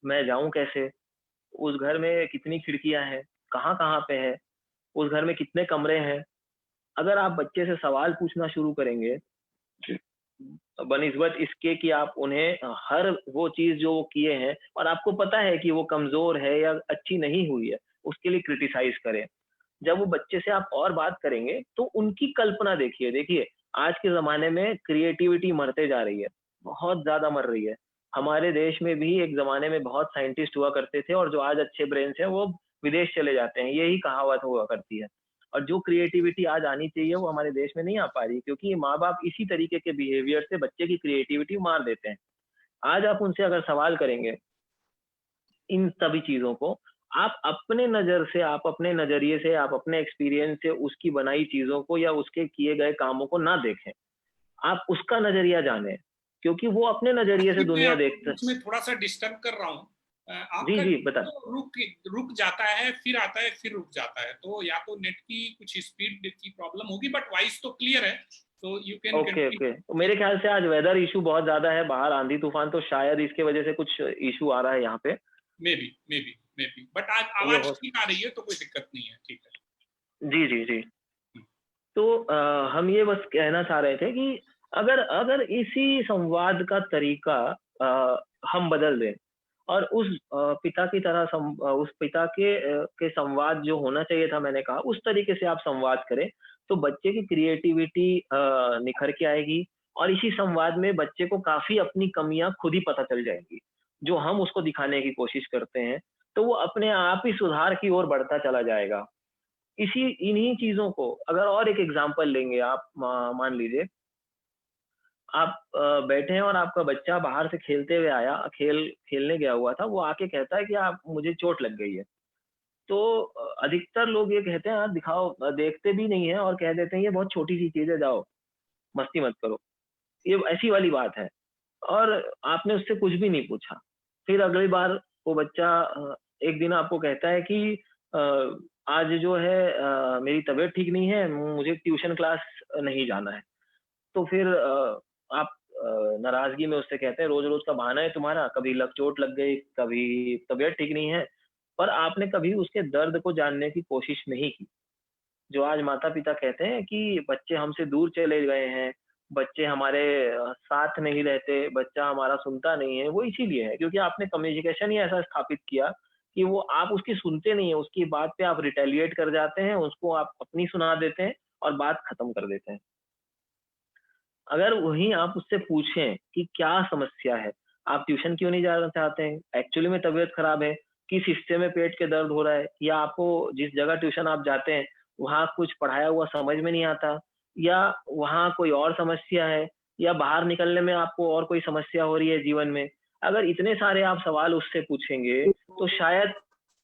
मैं जाऊँ कैसे? उस घर में कितनी खिड़कियाँ हैं? कहाँ-कहाँ पे है? उस घर में कितने कमरे हैं? अगर आप बच्चे से सवाल पूछना शुरू करेंगे, बनिस्बत इसके कि आप उन्हें हर वो चीज़ जो वो किए हैं और आपको पता है कि वो कमज़ोर है या अच्छी नहीं हुई है, उसके लिए क्रिटिसाइज़ करें। जब वो बच्चे से आप और बात करेंगे, तो उनकी कल्पना देखिए। देखिए, आज के ज़माने में क्रिएटिविटी मरते जा रही है, बहुत ज़्यादा मर रही है। हमारे देश में भी एक ज़माने में बहुत साइंटिस्ट हुआ करते थे और जो आज अच्छे ब्रेन्स हैं, वो विदेश चले जाते हैं, यही कहावत हुआ करती है। और जो क्रिएटिविटी आज आनी चाहिए, वो हमारे देश में नहीं आ पा रही, क्योंकि माँ-बाप इसी तरीके के बिहेवियर से बच्चे की क्रिएटिविटी मार देते हैं। आज आप उनसे अगर सवाल करेंगे इन सभी चीज़ों को, आप अपने नज़र से, आप अपने नज़रिए से, आप अपने एक्सपीरियंस से उसकी बनाई चीज़ों को या उसके किए गए कामों को ना देखें। आप उसका नज़रिया जानें, क्योंकि वो अपने नज़रिए से एक्चुअली मैं दुनिया आपको देखता है। बीच में थोड़ा-सा डिस्टर्ब कर रहा हूँ। जी, आपका जी, नेट बता तो रुक जाता है, फिर आता है, फिर रुक जाता है। तो या तो नेट की कुछ स्पीड की प्रॉब्लम होगी, बट वॉइस तो क्लियर है, तो you can okay, okay. Continue. तो मेरे ख्याल से आज वेदर इश्यू बहुत ज़्यादा है, बाहर आंधी-तूफ़ान, तो शायद इसके वजह से कुछ इश्यू आ रहा है यहाँ पे। मे बी, बट आज ये आवाज़ हो ठीक आ रही है, तो कोई दिक्कत नहीं है, ठीक है। जी, जी, जी। हुँ, तो हम ये बस कहना चाह रहे थे कि अगर अगर इसी संवाद का तरीका हम बदल दें और उस पिता की तरह उस पिता के संवाद जो होना चाहिए था, मैंने कहा उस तरीके से आप संवाद करें, तो बच्चे की क्रिएटिविटी निखर के आएगी। और इसी संवाद में बच्चे को काफी अपनी कमियां खुद ही पता चल जाएंगी, जो हम उसको दिखाने की कोशिश करते हैं, तो वो अपने आप ही सुधार की ओर बढ़ता चला जाएगा। इसी इन्हीं चीजों को अगर और एक एग्जांपल लेंगे आप, मान लीजिए आप बैठे हैं और आपका बच्चा बाहर से खेलते हुए आया, खेलने गया हुआ था, वो आके कहता है कि आप मुझे चोट लग गई है। तो अधिकतर लोग ये कहते हैं, "हाँ, दिखाओ", देखते भी नहीं है और कह देते हैं ये बहुत छोटी सी चीज है, जाओ मस्ती मत करो। ये ऐसी वाली बात है। और आपने उससे कुछ भी नहीं पूछा। फिर अगली बार वो बच्चा एक दिन आपको कहता है कि अ, आज जो है मेरी तबीयत ठीक नहीं है, मुझे ट्यूशन क्लास नहीं जाना है। तो फिर आप नाराजगी में उससे कहते हैं, रोज रोज का बहाना है तुम्हारा, कभी चोट लग गई, कभी तबीयत ठीक नहीं है, पर आपने कभी उसके दर्द को जानने की कोशिश नहीं की। जो आज माता-पिता कहते हैं कि बच्चे हमसे दूर चले गए हैं, बच्चे हमारे साथ नहीं रहते, बच्चा हमारा सुनता नहीं है, वो इसीलिए है क्योंकि आपने कम्युनिकेशन ही ऐसा स्थापित किया कि वो आप उसकी सुनते नहीं हैं, उसकी बात पे आप रिटेलिएट कर जाते हैं, उसको आप अपनी सुना देते हैं और बात खत्म कर देते हैं। अगर वहीं आप उससे पूछें कि क्या समस्या है? आप ट्यूशन क्यों नहीं जाना चाहते हैं? एक्चुअली में तबीयत खराब है? किस हिस्से में पेट के दर्द हो रहा है? या आपको जिस जगह ट्यूशन आप जाते हैं, वहाँ कुछ पढ़ाया हुआ समझ में नहीं आता? या वहाँ कोई और समस्या है? या बाहर निकलने में आपको और कोई समस्या हो रही है जीवन में? अगर इतने सारे आप सवाल उससे पूछेंगे, तो शायद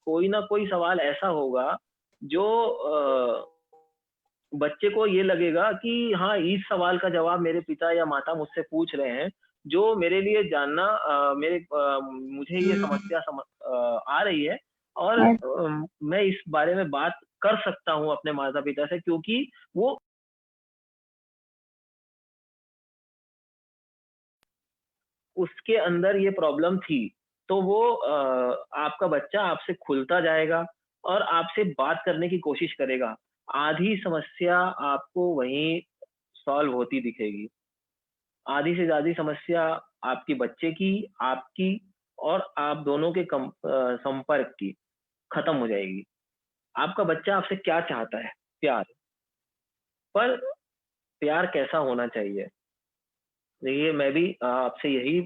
कोई ना कोई सवाल ऐसा होगा जो बच्चे को ये लगेगा कि हाँ, इस सवाल का जवाब मेरे पिता या माता मुझसे पूछ रहे हैं, जो मेरे लिए जानना मुझे ये समस्या आ रही है और मैं इस बारे में बात कर सकता हूँ अपने माता-पिता से क्योंकि वो उसके अंदर ये प्रॉब्लम थी। तो वो आपका बच्चा आपसे खुलता जाएगा और आपसे बात करने की कोशिश करेगा। आधी समस्या आपको वहीं सॉल्व होती दिखेगी। आधी से ज़्यादा समस्या आपके बच्चे की, आपकी और आप दोनों के संपर्क की खत्म हो जाएगी। आपका बच्चा आपसे क्या चाहता है? प्यार। पर प्यार कैसा होना चाहिए? देखिए, मैं भी आपसे यही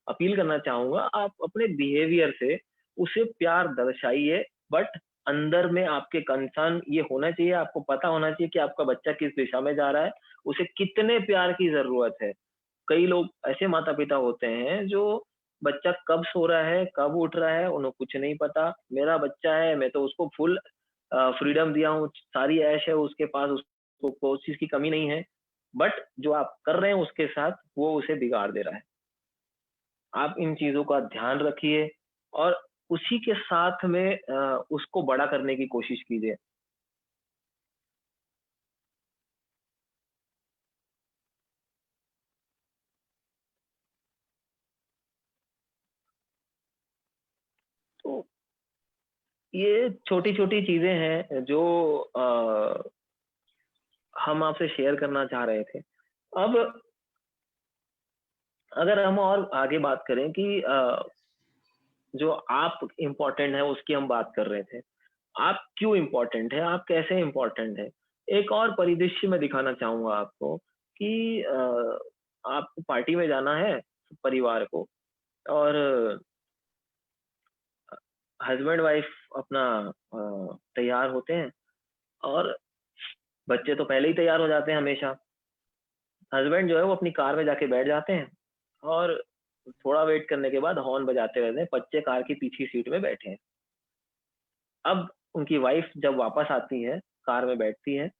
अपील करना चाहूँगा, आप अपने बिहेवियर से उसे प्यार दर्शाइए, बट अंदर में आपके कंसर्न ये होना चाहिए, आपको पता होना चाहिए कि आपका बच्चा किस दिशा में जा रहा है, उसे कितने प्यार की ज़रूरत है। कई लोग ऐसे माता-पिता होते हैं जो बच्चा कब सो रहा है, कब उठ रहा है, उन्हें कुछ नहीं पता। मेरा बच्चा है, मैं तो उसको फुल फ्रीडम दिया हूँ, सारी ऐश है उसके पास, उसको कोई चीज़ की कमी नहीं है। बट जो आप कर रहे हैं उसके साथ, वो उसे बिगाड़ दे रहा है। आप इन चीज़ों का ध्यान रखिए और उसी के साथ में उसको बड़ा करने की कोशिश कीजिए। तो ये छोटी-छोटी चीज़ें हैं जो हम आपसे शेयर करना चाह रहे थे। अब अगर हम और आगे बात करें कि जो आप इम्पोर्टेंट है उसकी हम बात कर रहे थे। आप क्यों इम्पोर्टेंट है? आप कैसे इम्पोर्टेंट है? एक और परिदृश्य मैं दिखाना चाहूँगा आपको कि आपको पार्टी में जाना है परिवार को और हस्बैंड वाइफ अपना तैयार होते हैं और बच्चे तो पहले ही तैयार हो जाते हैं हमेशा। हस्बैंड जो है वो अपनी कार में जाके बैठ जाते हैं और थोड़ा वेट करने के बाद हॉर्न बजाते रहते हैं, बच्चे कार की पीछे सीट में बैठे हैं। अब उनकी वाइफ जब वापस आती है, कार में बैठती है,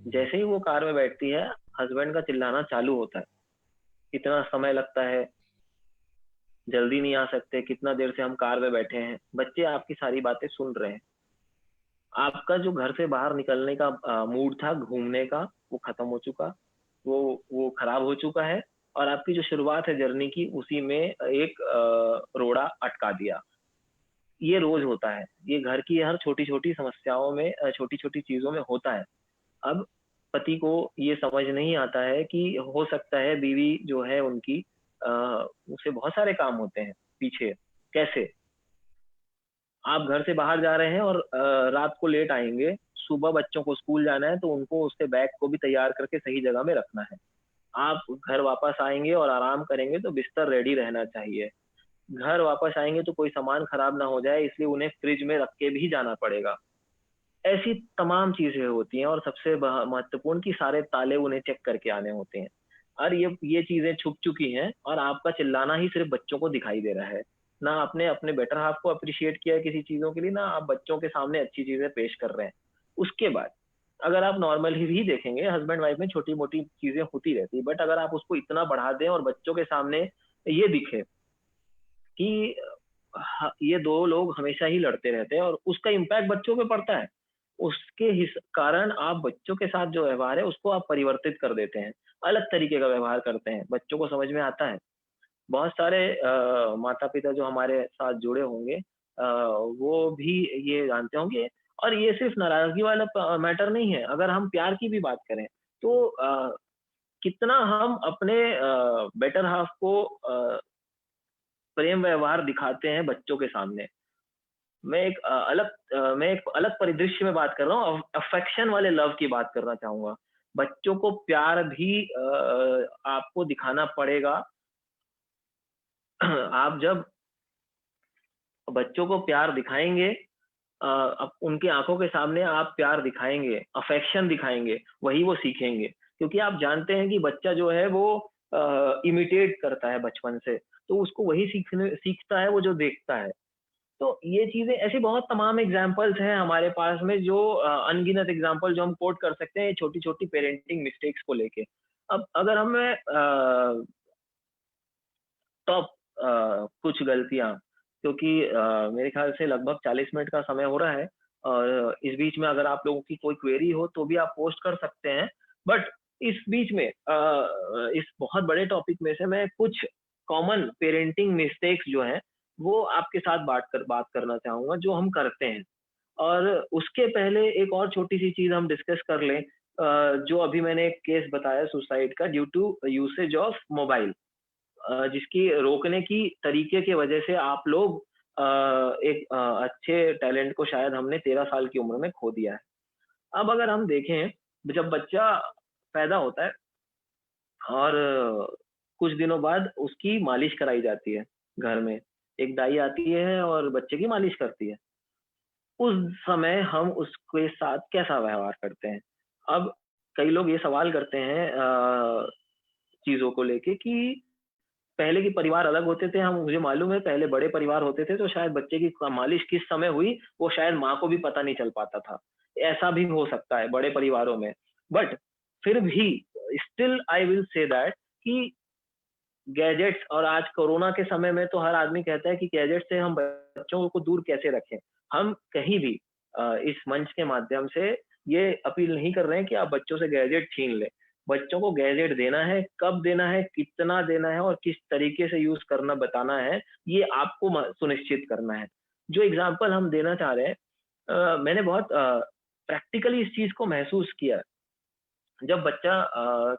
जैसे ही वो कार में बैठती है, हस्बैंड का चिल्लाना चालू होता है। इतना समय लगता है, जल्दी नहीं आ सकते, कितना देर से हम कार में बैठे हैं। बच्चे आपकी सारी बातें सुन रहे हैं। आपका जो घर से बाहर निकलने का मूड था घूमने का, वो खत्म हो चुका, वो खराब हो चुका है और आपकी जो शुरुआत है जर्नी की, उसी में एक रोड़ा अटका दिया। ये रोज होता है। ये घर की हर छोटी-छोटी समस्याओं में छोटी-छोटी चीज़ों में होता है। अब पति को ये समझ नहीं आता है कि हो सकता है बीवी जो है उनकी अ, उसे बहुत सारे काम होते हैं पीछे। कैसे? आप घर से बाहर जा रहे हैं और रात को लेट आएंगे, सुबह बच्चों को स्कूल जाना है, तो उनको उसके बैग को भी तैयार करके सही जगह में रखना है। आप घर वापस आएंगे और आराम करेंगे तो बिस्तर रेडी रहना चाहिए। घर वापस आएंगे तो कोई सामान खराब ना हो जाए, इसलिए उन्हें फ्रिज में रख के भी जाना पड़ेगा। ऐसी तमाम चीजें होती हैं, और सबसे महत्वपूर्ण कि सारे ताले उन्हें चेक करके आने होते हैं। और ये चीजें छुप चुकी हैं, और आपका चिल्लाना ही सिर्फ बच्चों को दिखाई दे रहा है। ना आपने अपने बेटर हाफ को अप्रिशिएट किया है किसी चीजों के लिए, ना आप बच्चों के सामने अच्छी चीजें पेश कर रहे हैं। उसके बाद अगर आप नॉर्मल ही भी देखेंगे, हस्बैंड वाइफ में छोटी मोटी चीजें होती रहती है, बट अगर आप उसको इतना बढ़ा दें और बच्चों के सामने ये दिखे कि ये दो लोग हमेशा ही लड़ते रहते हैं, और उसका इम्पैक्ट बच्चों पे पड़ता है, उसके कारण आप बच्चों के साथ जो व्यवहार है उसको आप परिवर्तित कर देते हैं, अलग तरीके का व्यवहार करते हैं, बच्चों को समझ में आता है। बहुत सारे माता पिता जो हमारे साथ जुड़े होंगे, वो भी ये जानते होंगे। और ये सिर्फ नाराजगी वाला मैटर नहीं है, अगर हम प्यार की भी बात करें तो कितना हम अपने बेटर हाफ को प्रेम व्यवहार दिखाते हैं बच्चों के सामने। मैं एक अलग परिदृश्य में बात कर रहा हूँ, अफेक्शन वाले लव की बात करना चाहूंगा। बच्चों को प्यार भी आपको दिखाना पड़ेगा। आप जब बच्चों को प्यार दिखाएंगे, अब उनकी आंखों के सामने आप प्यार दिखाएंगे, अफेक्शन दिखाएंगे, वही वो सीखेंगे। क्योंकि आप जानते हैं कि बच्चा जो है वो इमिटेट करता है बचपन से, तो उसको वही सीखता है वो जो देखता है। तो ये चीजें ऐसी बहुत तमाम एग्जाम्पल्स हैं हमारे पास में, जो अनगिनत एग्जाम्पल जो हम कोट कर सकते हैं छोटी छोटी पेरेंटिंग मिस्टेक्स को लेके। अब अगर हमें टॉप कुछ गलतियां, क्योंकि मेरे ख्याल से लगभग 40 मिनट का समय हो रहा है, और इस बीच में अगर आप लोगों की कोई क्वेरी हो तो भी आप पोस्ट कर सकते हैं। बट इस बीच में इस बहुत बड़े टॉपिक में से मैं कुछ कॉमन पेरेंटिंग मिस्टेक्स जो हैं वो आपके साथ बात करना चाहूंगा जो हम करते हैं। और उसके पहले एक और छोटी सी चीज हम डिस्कस कर लें, जो अभी मैंने एक केस बताया सुसाइड का due to usage of mobile, जिसकी रोकने की तरीके की वजह से आप लोग एक अच्छे टैलेंट को शायद हमने 13 साल की उम्र में खो दिया है। अब अगर हम देखें, जब बच्चा पैदा होता है और कुछ दिनों बाद उसकी मालिश कराई जाती है घर में, एक दाई आती है और बच्चे की मालिश करती है। उस समय हम उसके साथ कैसा व्यवहार करते हैं? अब कई लोग ये सवाल करते हैं चीजों को लेके कि पहले के परिवार अलग होते थे, हम मुझे मालूम है पहले बड़े परिवार होते थे, तो शायद बच्चे की मालिश किस समय हुई वो शायद माँ को भी पता नहीं चल पाता था। ऐसा भी हो सकता है बड़े परिवारों में। बट फिर भी still I will say that कि गैजेट्स, और आज कोरोना के समय में तो हर आदमी कहता है कि गैजेट से हम बच्चों को दूर कैसे रखें। हम कहीं भी इस मंच के माध्यम से ये अपील नहीं कर रहे हैं कि आप बच्चों से गैजेट छीन लें। बच्चों को गैजेट देना है, कब देना है, कितना देना है और किस तरीके से यूज करना बताना है, ये आपको सुनिश्चित करना है। जो एग्जाम्पल हम देना चाह रहे हैं, मैंने बहुत प्रैक्टिकली इस चीज को महसूस किया। जब बच्चा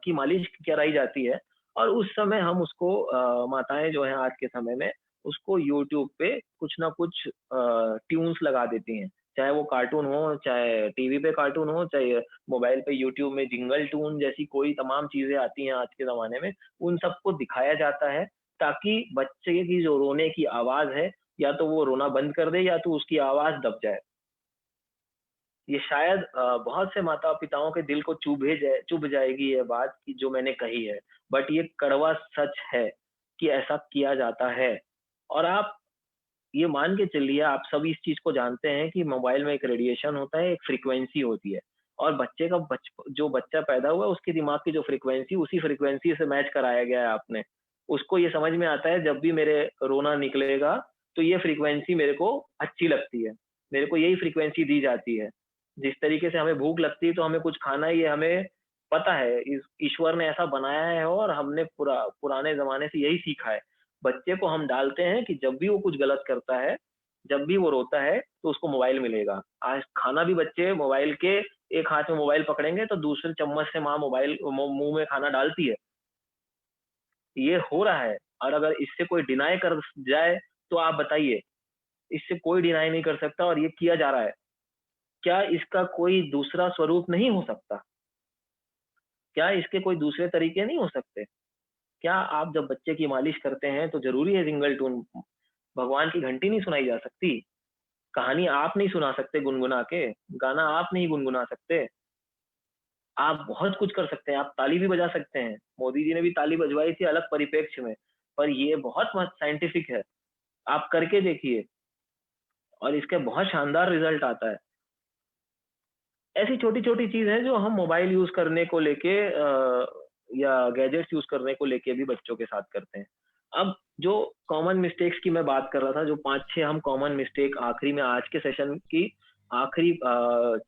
की मालिश कराई जाती है और उस समय हम उसको माताएं जो हैं आज के समय में उसको यूट्यूब पे कुछ ना कुछ ट्यून्स लगा देती हैं, चाहे वो कार्टून हो, चाहे टीवी पे कार्टून हो, चाहे मोबाइल पे यूट्यूब में जिंगल टून जैसी कोई तमाम चीजें आती हैं आज के जमाने में, उन सबको दिखाया जाता है ताकि बच्चे की जो रोने की आवाज है, या तो वो रोना बंद कर दे या तो उसकी आवाज दब जाए। ये शायद बहुत से माता-पिताओं के दिल को चुभ जाएगी ये बात कि जो मैंने कही है, बट ये कड़वा सच है कि ऐसा किया जाता है। और आप ये मान के चलिए, आप सब इस चीज़ को जानते हैं कि मोबाइल में एक रेडिएशन होता है, एक फ्रीक्वेंसी होती है, और बच्चे का जो बच्चा पैदा हुआ है उसके दिमाग की जो फ्रीक्वेंसी, उसी फ्रीक्वेंसी से मैच कराया गया है आपने। उसको ये समझ में आता है जब भी मेरे रोना निकलेगा, तो ये फ्रीक्वेंसी मेरे को अच्छी लगती है, मेरे को यही फ्रीक्वेंसी दी जाती है। जिस तरीके से हमें भूख लगती है तो हमें कुछ खाना ही है, हमें पता है ईश्वर ने ऐसा बनाया है और हमने पुराने ज़माने से यही सीखा है। बच्चे को हम डालते हैं कि जब भी वो कुछ गलत करता है, जब भी वो रोता है, तो उसको मोबाइल मिलेगा। आज खाना भी बच्चे मोबाइल के, एक हाथ में मोबाइल पकड़ेंगे तो दूसरे चम्मच से माँ मोबाइल मुँह में खाना डालती है। ये हो रहा है, और अगर इससे कोई डिनाई कर जाए तो आप बताइए, इससे कोई डिनाई नहीं कर सकता और ये किया जा रहा है। क्या इसका कोई दूसरा स्वरूप नहीं हो सकता? क्या इसके कोई दूसरे तरीके नहीं हो सकते? क्या आप जब बच्चे की मालिश करते हैं तो ज़रूरी है सिंगल टून? भगवान की घंटी नहीं सुनाई जा सकती? कहानी आप नहीं सुना सकते गुनगुना के? गाना आप नहीं गुनगुना सकते? आप बहुत कुछ कर सकते हैं, आप ताली भी बजा सकते हैं। मोदी जी ने भी ताली बजवाई थी अलग परिप्रेक्ष्य में, पर ये बहुत साइंटिफिक है। आप करके देखिए और इसके बहुत शानदार रिजल्ट आता है। ऐसी छोटी-छोटी चीज़ है जो हम मोबाइल यूज़ करने को लेके या गैजेट्स यूज़ करने को लेके भी बच्चों के साथ करते हैं। अब जो कॉमन मिस्टेक्स की मैं बात कर रहा था, जो 5-6 हम कॉमन मिस्टेक आखिरी में आज के सेशन की आखिरी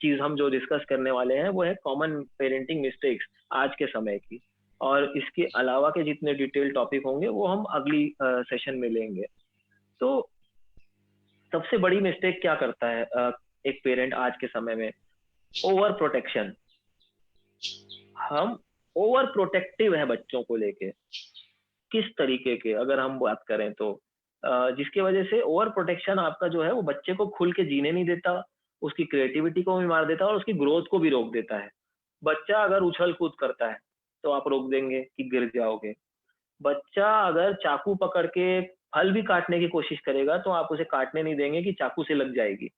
चीज़ हम जो डिस्कस करने वाले हैं, वो है कॉमन पेरेंटिंग मिस्टेक्स आज के समय की। और इसके अलावा के जितने डिटेल टॉपिक होंगे, वो हम अगली सेशन में लेंगे। तो सबसे बड़ी मिस्टेक क्या करता है एक पेरेंट आज के समय में? Over protection. हम ओवर प्रोटेक्टिव है बच्चों को लेके। किस तरीके के अगर हम बात करें तो जिसकी वजह से ओवर प्रोटेक्शन आपका जो है वो बच्चे को खुल के जीने नहीं देता, उसकी क्रिएटिविटी को भी मार देता है और उसकी ग्रोथ को भी रोक देता है। बच्चा अगर उछल कूद करता है तो आप रोक देंगे कि गिर जाओगे। बच्चा अगर चाकू पकड़ के फल भी काटने की कोशिश करेगा तो आप उसे काटने नहीं देंगे कि चाकू से लग जाएगी।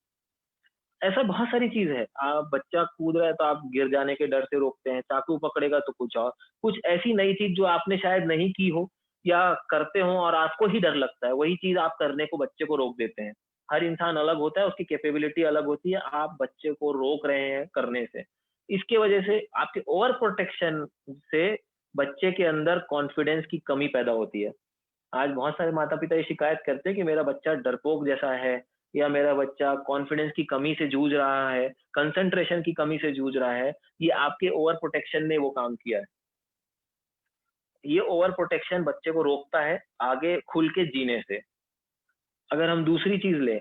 ऐसा बहुत सारी चीज है। आप बच्चा कूद रहा है तो आप गिर जाने के डर से रोकते हैं, चाकू पकड़ेगा तो कुछ और, कुछ ऐसी नई चीज जो आपने शायद नहीं की हो या करते हो और आपको ही डर लगता है, वही चीज आप करने को बच्चे को रोक देते हैं। हर इंसान अलग होता है, उसकी कैपेबिलिटी अलग होती है, आप बच्चे को रोक रहे हैं करने से। इसके वजह से आपके ओवर प्रोटेक्शन से बच्चे के अंदर कॉन्फिडेंस की कमी पैदा होती है। आज बहुत सारे माता-पिता ये शिकायत करते हैं कि मेरा बच्चा डरपोक जैसा है या मेरा बच्चा कॉन्फिडेंस की कमी से जूझ रहा है, कंसंट्रेशन की कमी से जूझ रहा है। ये आपके ओवर प्रोटेक्शन ने वो काम किया है। ये ओवर प्रोटेक्शन बच्चे को रोकता है आगे खुल के जीने से। अगर हम दूसरी चीज़ लें,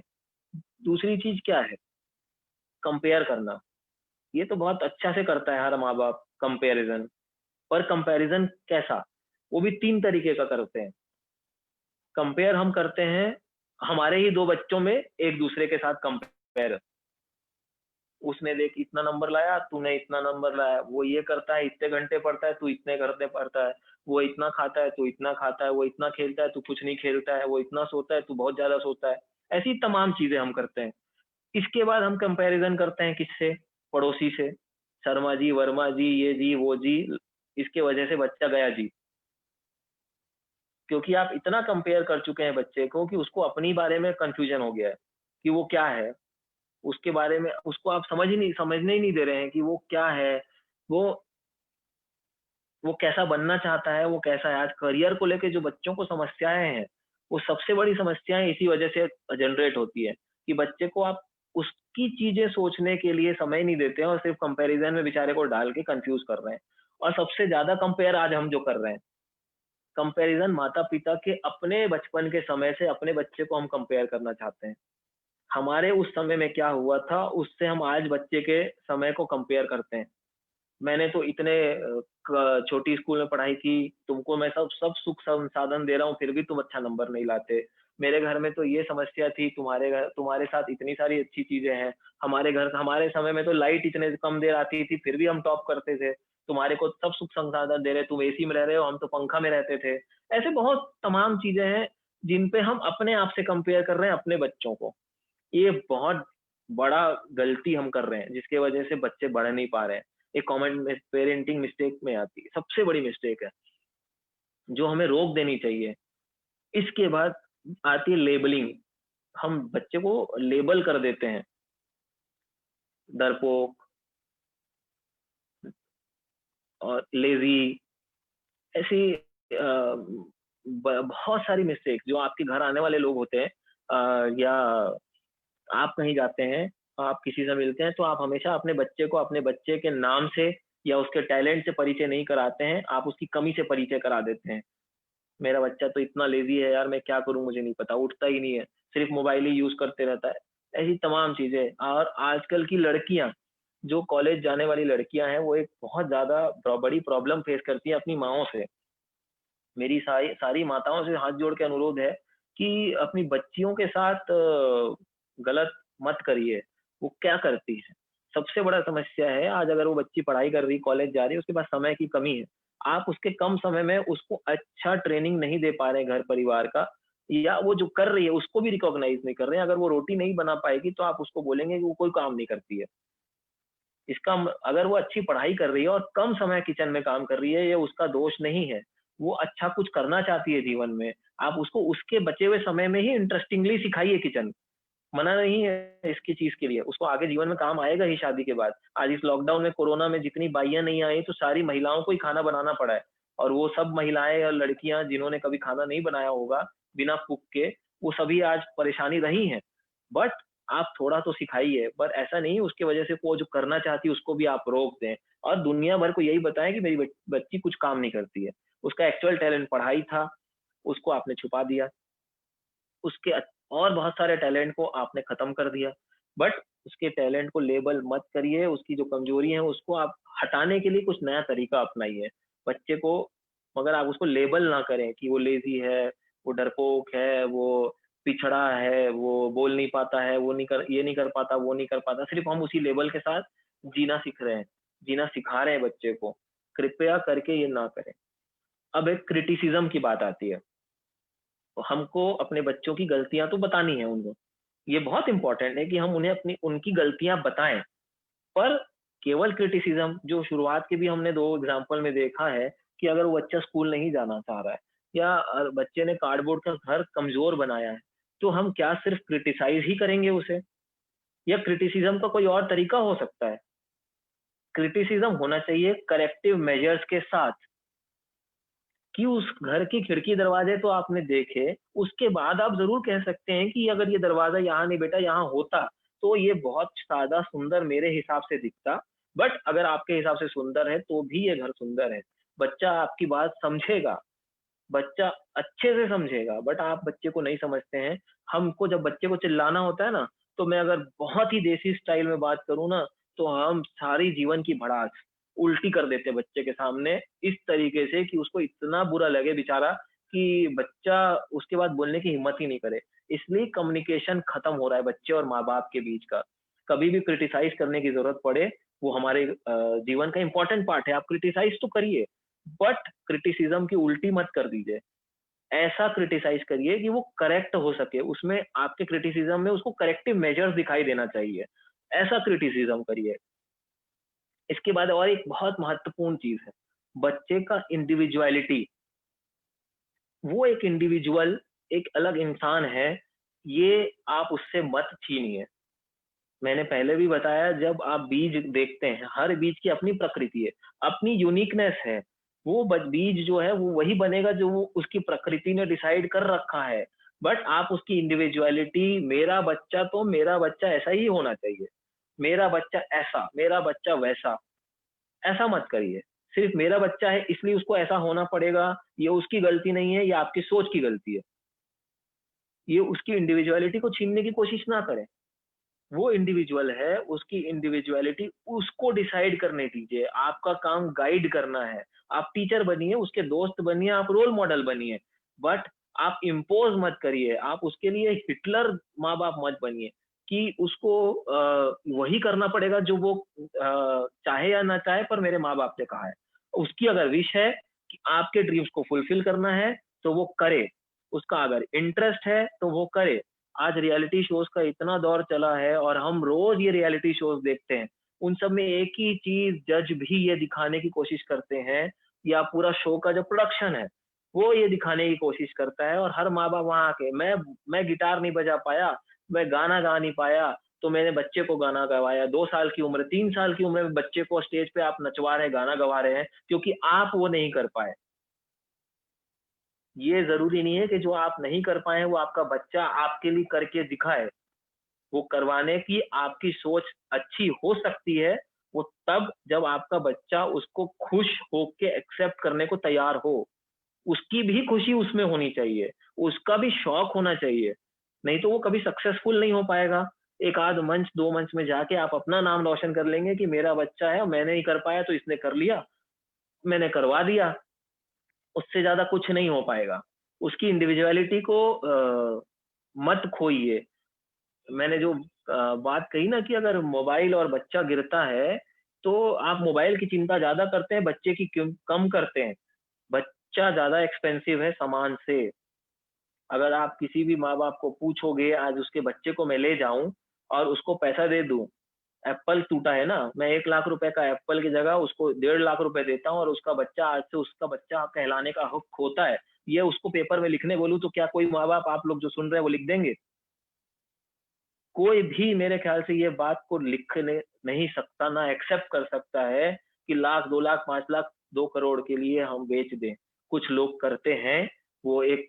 दूसरी चीज़ क्या है? कंपेयर करना। ये तो बहुत अच्छा से करता है हर माँ-बाप कंपैरिज़न, पर कंपैरिज़न कैसा? वो भी 3 तरीके का करते हैं। कंपेयर हम करते हैं हमारे ही 2 बच्चों में एक दूसरे के साथ कंपेयर। उसने देख इतना नंबर लाया, तूने इतना नंबर लाया, वो ये करता है, इतने घंटे पढ़ता है, तू इतने घंटे पढ़ता है, वो इतना खाता है, तू इतना खाता है, वो इतना खेलता है, तू कुछ नहीं खेलता है, वो इतना सोता है, तू बहुत ज्यादा सोता है। ऐसी तमाम चीजें हम करते हैं। इसके बाद हम कंपैरिजन करते हैं किससे? पड़ोसी से। शर्मा जी, वर्मा जी, ये जी, वो जी। इसके वजह से बच्चा गया जी, क्योंकि आप इतना कंपेयर कर चुके हैं बच्चे को कि उसको अपनी बारे में कंफ्यूजन हो गया है कि वो क्या है। उसके बारे में उसको आप समझने ही नहीं दे रहे हैं कि वो क्या है, वो वो कैसा बनना चाहता है, वो कैसा है। आज करियर को लेके जो बच्चों को समस्याएँ हैं, वो सबसे बड़ी समस्याएँ इसी वजह से जनरेट होती है कि बच्चे को आप उसकी चीज़ें सोचने के लिए समय नहीं देते हैं और सिर्फ़ कंपैरिज़न में बेचारे को डाल के कन्फ्यूज़ कर रहे हैं। और सबसे ज़्यादा कंपेयर आज हम जो कर रहे हैं, कंपैरिज़न माता-पिता के अपने बचपन के समय से अपने बच्चे को हम कंपेयर करना चाहते हैं। हमारे उस समय में क्या हुआ था, उससे हम आज बच्चे के समय को कंपेयर करते हैं। मैंने तो इतने छोटी स्कूल में पढ़ाई की, तुमको मैं सब सब सुख संसाधन दे रहा हूँ, फिर भी तुम अच्छा नंबर नहीं लाते। मेरे घर में तो ये समस्या थी, तुम्हारे साथ इतनी सारी अच्छी चीज़ें हैं। हमारे समय में तो लाइट इतने कम देर आती थी, फिर भी हम टॉप करते थे। तुम्हारे को सब सुख संसाधन दे रहे, तुम एसी में रह रहे हो, हम तो पंखा में रहते थे। ऐसे बहुत तमाम चीज़ें हैं, जिन पे हम अपने आप से कंपेयर कर रहे हैं अपने बच्चों को। ये बहुत बड़ा गलती हम कर रहे हैं, जिसकी वजह से बच्चे बढ़ नहीं पा रहे हैं। एक कॉमन पेरेंटिंग मिस्टेक में आती है, सबसे बड़ी मिस्टेक है, जो हमें रोक देनी चाहिए। इसके बाद आती है लेबलिंग। हम बच्चे को लेबल कर देते हैं, डरपोक और लेज़ी, ऐसी बहुत सारी मिस्टेक जो आपके घर आने वाले लोग होते हैं, या आप कहीं जाते हैं, आप किसी से मिलते हैं, तो आप हमेशा अपने बच्चे को अपने बच्चे के नाम से या उसके टैलेंट से परिचय नहीं कराते हैं, आप उसकी कमी से परिचय करा देते हैं। मेरा बच्चा तो इतना लेज़ी है यार, मैं क्या करूँ मुझे नहीं पता, उठता ही नहीं है, सिर्फ़ मोबाइल ही यूज़ करते रहता है। ऐसी तमाम चीज़ें। और आजकल की लड़कियाँ, जो कॉलेज जाने वाली लड़कियाँ हैं, वो एक बहुत ज़्यादा बड़ी प्रॉब्लम फेस करती हैं अपनी माँओं से। मेरी सारी सारी माताओं से हाथ जोड़ के अनुरोध है कि अपनी बच्चियों के साथ गलत मत करिए। वो क्या करती है? सबसे बड़ा समस्या है आज, अगर वो बच्ची पढ़ाई कर रही, कॉलेज जा रही है, उसके पास समय की कमी है। आप उसके कम समय में उसको अच्छा ट्रेनिंग नहीं दे पा रहे हैं घर परिवार का, या वो जो कर रही है उसको भी रिकॉग्नाइज़ नहीं कर रहे हैं। अगर वो रोटी नहीं बना पाएगी तो आप उसको बोलेंगे कि वो कोई काम नहीं करती है। अगर वो अच्छी पढ़ाई कर रही है और कम समय किचन में काम कर रही है, ये उसका दोष नहीं है। वो अच्छा कुछ करना चाहती है जीवन में। आप उसको उसके बचे हुए समय में ही इंटरेस्टिंगली सिखाइए किचन। मना नहीं है इसकी चीज़ के लिए, उसको आगे जीवन में काम आएगा ही शादी के बाद। आज इस लॉकडाउन में, कोरोना में जितनी बाइयाँ नहीं आई, तो सारी महिलाओं को ही खाना बनाना पड़ा है। और वो सब महिलाएँ और लड़कियाँ जिन्होंने कभी खाना नहीं बनाया होगा, बिना कुक के, वो सभी आज परेशानी रही हैं। बट आप थोड़ा तो सिखाइए, पर ऐसा नहीं उसकी वजह से वो जो करना चाहती है उसको भी आप रोक दें। और दुनिया भर को यही बताएं कि मेरी बच्ची कुछ काम नहीं करती है। उसका एक्चुअल टैलेंट पढ़ाई था, उसको आपने छुपा दिया। उसके और बहुत सारे टैलेंट को आपने खत्म कर दिया। बट उसके टैलेंट को लेबल मत करिए, उसकी जो कमजोरी है उसको आप हटाने के लिए कुछ नया तरीका अपनाइए। बच्चे को, मगर आप उसको लेबल ना करें कि वो लेजी है, वो डरपोक है, वो पिछड़ा है, वो बोल नहीं पाता है, वो नहीं कर, ये नहीं कर पाता, वो नहीं कर पाता। सिर्फ हम उसी लेबल के साथ जीना सीख रहे हैं, जीना सिखा रहे हैं बच्चे को। कृपया करके ये ना करें। अब एक क्रिटिसिज्म की बात आती है, तो हमको अपने बच्चों की गलतियां तो बतानी है उनको। ये बहुत इंपॉर्टेंट है कि हम उन्हें अपनी उनकी गलतियां बताएं। पर केवल क्रिटिसिज्म, जो शुरुआत के भी हमने 2 एग्जांपल में देखा है कि अगर वो बच्चा स्कूल नहीं जाना चाह रहा है, या बच्चे ने कार्डबोर्ड का घर कमजोर बनाया है, तो हम क्या सिर्फ क्रिटिसाइज ही करेंगे उसे? या क्रिटिसिज्म का कोई और तरीका हो सकता है? क्रिटिसिज्म होना चाहिए करेक्टिव मेजर्स के साथ, कि उस घर की खिड़की दरवाजे तो आपने देखे, उसके बाद आप ज़रूर कह सकते हैं कि अगर ये दरवाज़ा यहाँ नहीं बेटा, यहाँ होता, तो ये बहुत सादा सुंदर मेरे हिसाब से दिखता। बट अगर आपके हिसाब से सुंदर है, तो भी ये घर सुंदर है। बच्चा आपकी बात समझेगा, बच्चा अच्छे से समझेगा, बट आप बच्चे को नहीं समझते हैं। हमको जब बच्चे को चिल्लाना होता है ना, तो मैं अगर बहुत ही देसी स्टाइल में बात करूँ ना, तो हम सारी जीवन की भड़ास उल्टी कर देते हैं बच्चे के सामने, इस तरीके से कि उसको इतना बुरा लगे बेचारा, कि बच्चा उसके बाद बोलने की हिम्मत ही नहीं करे। इसलिए कम्युनिकेशन खत्म हो रहा है बच्चे और माँ-बाप के बीच का। कभी भी क्रिटिसाइज़ करने की ज़रूरत पड़े, वो हमारे जीवन का इम्पोर्टेंट पार्ट है। आप क्रिटिसाइज़ तो करिए, बट क्रिटिसिज्म की उल्टी मत कर दीजिए। ऐसा क्रिटिसाइज़ करिए कि वो करेक्ट हो सके, उसमें आपके क्रिटिसिज्म में उसको करेक्टिव मेजर्स दिखाई देना चाहिए। ऐसा क्रिटिसिज्म करिए। इसके बाद और एक बहुत महत्वपूर्ण चीज़ है, बच्चे का इंडिविजुअलिटी। वो एक इंडिविजुअल, एक अलग इंसान है, ये आप उससे मत छीनिए। मैंने पहले भी बताया, जब आप बीज देखते हैं, हर बीज की अपनी प्रकृति है, अपनी यूनिकनेस है। वो बीज जो है वो वही बनेगा जो वो उसकी प्रकृति ने डिसाइड कर रखा है। बट आप उसकी इंडिविजुअलिटी, मेरा बच्चा तो मेरा बच्चा ऐसा ही होना चाहिए, मेरा बच्चा ऐसा, मेरा बच्चा वैसा, ऐसा मत करिए। सिर्फ मेरा बच्चा है इसलिए उसको ऐसा होना पड़ेगा, ये उसकी गलती नहीं है, ये आपकी सोच की गलती है। ये उसकी इंडिविजुअलिटी को छीनने की कोशिश ना करें। वो इंडिविजुअल है, उसकी इंडिविजुअलिटी उसको डिसाइड करने दीजिए। आपका काम गाइड करना है। आप टीचर बनिए, उसके दोस्त बनिए, आप रोल मॉडल बनिए, बट आप इम्पोज मत करिए। आप उसके लिए हिटलर माँ-बाप मत बनिए कि उसको वही करना पड़ेगा जो वो चाहे या ना चाहे, पर मेरे माँ-बाप ने कहा है। उसकी अगर विश है कि आपके ड्रीम्स को फुलफिल करना है, तो वो करे। उसका अगर इंटरेस्ट है, तो वो करे। आज रियलिटी शोज़ का इतना दौर चला है और हम रोज़ ये रियलिटी शोज़ देखते हैं। उन सब में एक ही चीज़ जज भी ये दिखाने की कोशिश करते हैं, या पूरा शो का जो प्रोडक्शन है, वो ये दिखाने की कोशिश करता है। और हर माँ-बाप वहाँ आके, मैं गिटार नहीं बजा पाया, मैं गाना गा नहीं पाया, तो मैंने बच्चे को गाना गवाया। 2 साल की उम्र, 3 साल की उम्र में बच्चे को स्टेज पे आप नचवा रहे हैं, गाना गवा रहे हैं, क्योंकि आप वो नहीं कर पाए। ये ज़रूरी नहीं है कि जो आप नहीं कर पाए हैं, वो आपका बच्चा आपके लिए करके दिखाए। वो करवाने की आपकी सोच अच्छी हो सकती है, वो तब जब आपका बच्चा उसको खुश होके एक्सेप्ट करने को तैयार हो। उसकी भी खुशी उसमें होनी चाहिए, उसका भी शौक होना चाहिए, नहीं तो वो कभी सक्सेसफुल नहीं हो पाएगा। एक आध मंच, 2 मंच में जाके आप अपना नाम रोशन कर लेंगे कि मेरा बच्चा है, मैंने नहीं कर पाया तो इसने कर लिया, मैंने करवा दिया, उससे ज़्यादा कुछ नहीं हो पाएगा। उसकी इंडिविजुअलिटी को मत खोइए। मैंने जो बात कही ना कि अगर मोबाइल और बच्चा गिरता है, तो आप मोबाइल की चिंता ज़्यादा करते हैं, बच्चे की क्यों कम करते हैं। बच्चा ज़्यादा एक्सपेंसिव है सामान से। अगर आप किसी भी माँ-बाप को पूछोगे, आज उसके बच्चे को मैं ले जाऊँ और उसको पैसा दे दूँ, एप्पल टूटा है ना, मैं 1 लाख रुपए का एप्पल की जगह उसको 1.5 लाख रुपए देता हूँ और उसका बच्चा आज से उसका बच्चा कहलाने का हक खोता है। ये उसको पेपर में लिखने बोलूँ तो क्या कोई माँ-बाप आप लोग जो सुन रहे हैं वो लिख देंगे? कोई भी मेरे ख्याल से ये बात को लिखने नहीं सकता, ना एक्सेप्ट कर सकता है कि लाख, 2 लाख, 5 लाख, 2 करोड़ के लिए हम बेच दें। कुछ लोग करते हैं, वो एक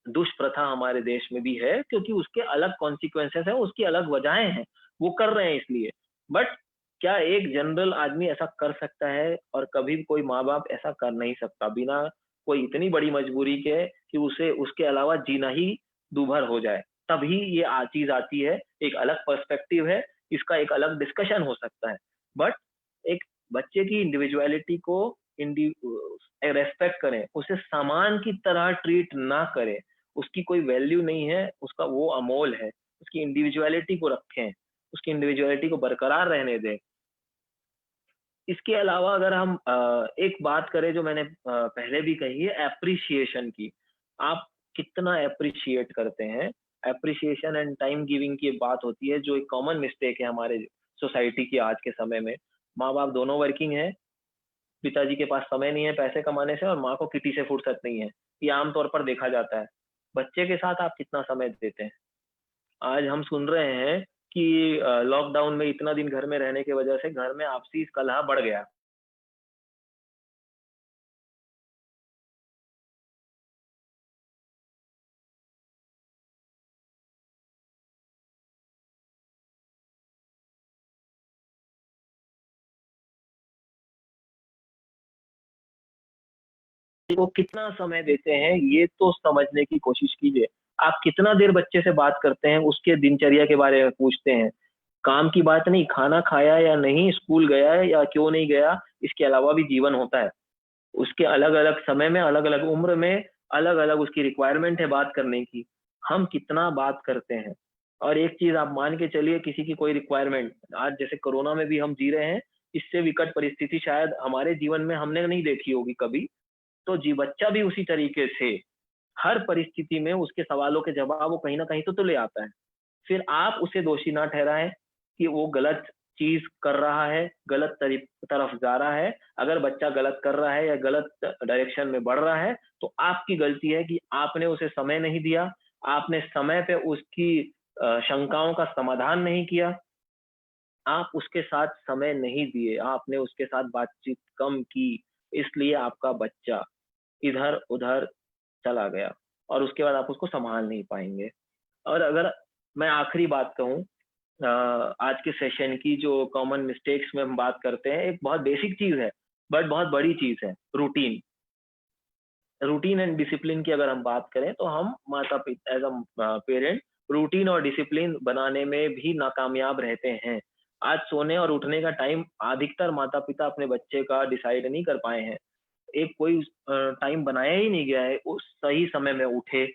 दुष्प्रथा हमारे देश में भी है क्योंकि उसके अलग कॉन्सिक्वेंसेस हैं, उसकी अलग वजहें हैं, वो कर रहे हैं इसलिए। बट क्या एक जनरल आदमी ऐसा कर सकता है? और कभी भी कोई माँ-बाप ऐसा कर नहीं सकता बिना कोई इतनी बड़ी मजबूरी के कि उसे उसके अलावा जीना ही दूभर हो जाए। तभी ये चीज़ आती है, एक अलग पर्सपेक्टिव है, इसका एक अलग डिस्कशन हो सकता है। बट एक बच्चे की इंडिविजुअलिटी को इंडि रेस्पेक्ट करें, उसे सामान की तरह ट्रीट ना करें। उसकी कोई वैल्यू नहीं है, उसका वो अमोल है। उसकी इंडिविजुअलिटी को रखें, उसकी इंडिविजुअलिटी को बरकरार रहने दें। इसके अलावा अगर हम एक बात करें जो मैंने पहले भी कही है एप्रिसिएशन की। आप कितना एप्रिशिएट करते हैं? एप्रिसिएशन एंड टाइम गिविंग की एक बात होती है जो एक कॉमन मिस्टेक है हमारे सोसाइटी की आज के समय में। माँ-बाप दोनों वर्किंग हैं, पिताजी के पास समय नहीं है पैसे कमाने से और माँ को किटी से फुर्सत नहीं है। ये आम तौर पर देखा जाता है। बच्चे के साथ आप कितना समय देते हैं? आज हम सुन रहे हैं कि लॉकडाउन में इतना दिन घर में रहने की वजह से घर में आपसी कलह बढ़ गया। को कितना समय देते हैं ये तो समझने की कोशिश कीजिए। आप कितना देर बच्चे से बात करते हैं, उसके दिनचर्या के बारे में पूछते हैं। काम की बात नहीं, खाना खाया या नहीं, स्कूल गया है या क्यों नहीं गया, इसके अलावा भी जीवन होता है। उसके अलग-अलग समय में, अलग-अलग उम्र में, अलग-अलग उसकी रिक्वायरमेंट है बात करने की। हम कितना बात करते हैं? और एक चीज़ आप मान के चलिए किसी की कोई रिक्वायरमेंट आज जैसे कोरोना में भी हम जी रहे हैं, इससे विकट परिस्थिति शायद हमारे जीवन में हमने नहीं देखी होगी कभी। तो जी बच्चा भी उसी तरीके से हर परिस्थिति में उसके सवालों के जवाब वो कहीं न कहीं तो ले आता है। फिर आप उसे दोषी ना ठहराएँ कि वो गलत चीज़ कर रहा है, गलत तरफ जा रहा है। अगर बच्चा गलत कर रहा है या गलत डायरेक्शन में बढ़ रहा है, तो आपकी गलती है कि आपने उसे समय नहीं दिया, आपने समय पे उसकी शंकाओं का समाधान नहीं किया, आप उसके साथ समय नहीं दिए, आपने उसके साथ बातचीत कम की, इसलिए आपका बच्चा इधर-उधर चला गया और उसके बाद आप उसको सँभाल नहीं पाएँगे। और अगर मैं आखिरी बात कहूँ आज के सेशन की जो कॉमन मिस्टेक्स में हम बात करते हैं, एक बहुत बेसिक चीज़ है, बट बहुत बड़ी चीज़ है, रूटीन। रूटीन एंड डिसिप्लिन की अगर हम बात करें तो हम माता-पिता एज़ पेरेंट रूटीन और डिसिप्लिन बनाने में भी नाकामयाब रहते हैं। आज सोने और उठने का टाइम अधिकतर माता-पिता अपने बच्चे का डिसाइड नहीं कर पाए हैं। एक कोई टाइम बनाया ही नहीं गया है, उस सही समय में उठे,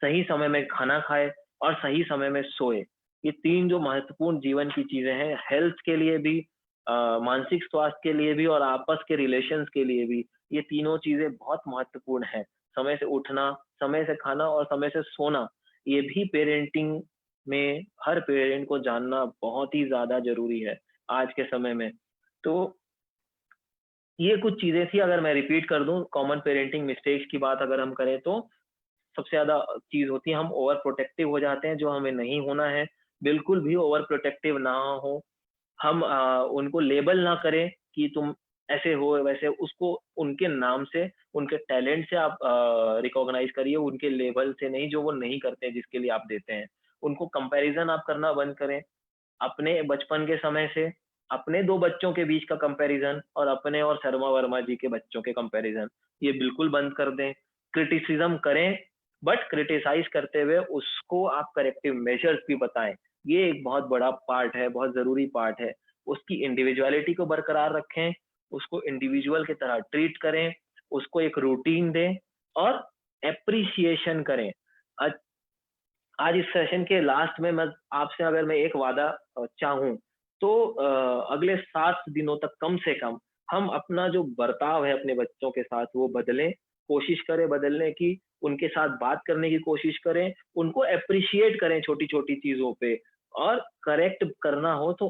सही समय में खाना खाए और सही समय में सोए। ये 3 जो महत्वपूर्ण जीवन की चीज़ें हैं, हेल्थ के लिए भी मानसिक स्वास्थ्य के लिए भी और आपस के रिलेशंस के लिए भी, ये तीनों चीज़ें बहुत महत्वपूर्ण हैं। समय से उठना, समय से खाना और समय से सोना, ये भी पेरेंटिंग में हर पेरेंट को जानना बहुत ही ज़्यादा ज़रूरी है, आज के समय में। तो ये कुछ चीज़ें थी अगर मैं रिपीट कर दूँ कॉमन पेरेंटिंग मिस्टेक्स की बात अगर हम करें तो सबसे ज़्यादा चीज़ होती है हम ओवर प्रोटेक्टिव हो जाते हैं जो हमें नहीं होना है। बिल्कुल भी ओवर प्रोटेक्टिव ना हो। हम उनको लेबल ना करें कि तुम ऐसे हो वैसे उसको उनके नाम से, उनके टैलेंट से आप रिकॉग्नाइज़ करिए, उनके लेवल से नहीं जो वो नहीं करते जिसके लिए आप देते हैं। उनको कंपैरिज़न आप करना बंद करें। अपने बचपन के समय से, अपने 2 बच्चों के बीच का कंपैरिज़न और अपने और शर्मा वर्मा जी के बच्चों के कंपैरिज़न, ये बिल्कुल बंद कर दें। क्रिटिसिज़्म करें, बट क्रिटिसाइज़ करते हुए उसको आप करेक्टिव मेजर्स भी बताएँ। ये एक बहुत बड़ा पार्ट है, बहुत ज़रूरी पार्ट है। उसकी इंडिविडुअलिटी को बरकरार रखें, उसको इंडिविजुअल की तरह ट्रीट करें, उसको एक रूटीन दें और एप्रिसिएशन करें। आज आज इस सेशन के लास्ट में मैं आपसे अगर मैं एक वादा चाहूँ, तो अगले 7 दिनों तक कम से कम हम अपना जो बर्ताव है अपने बच्चों के साथ वो बदलें, कोशिश करें बदलने की, उनके साथ बात करने की कोशिश करें, उनको एप्रिशिएट करें छोटी-छोटी चीज़ों पे, और करेक्ट करना हो तो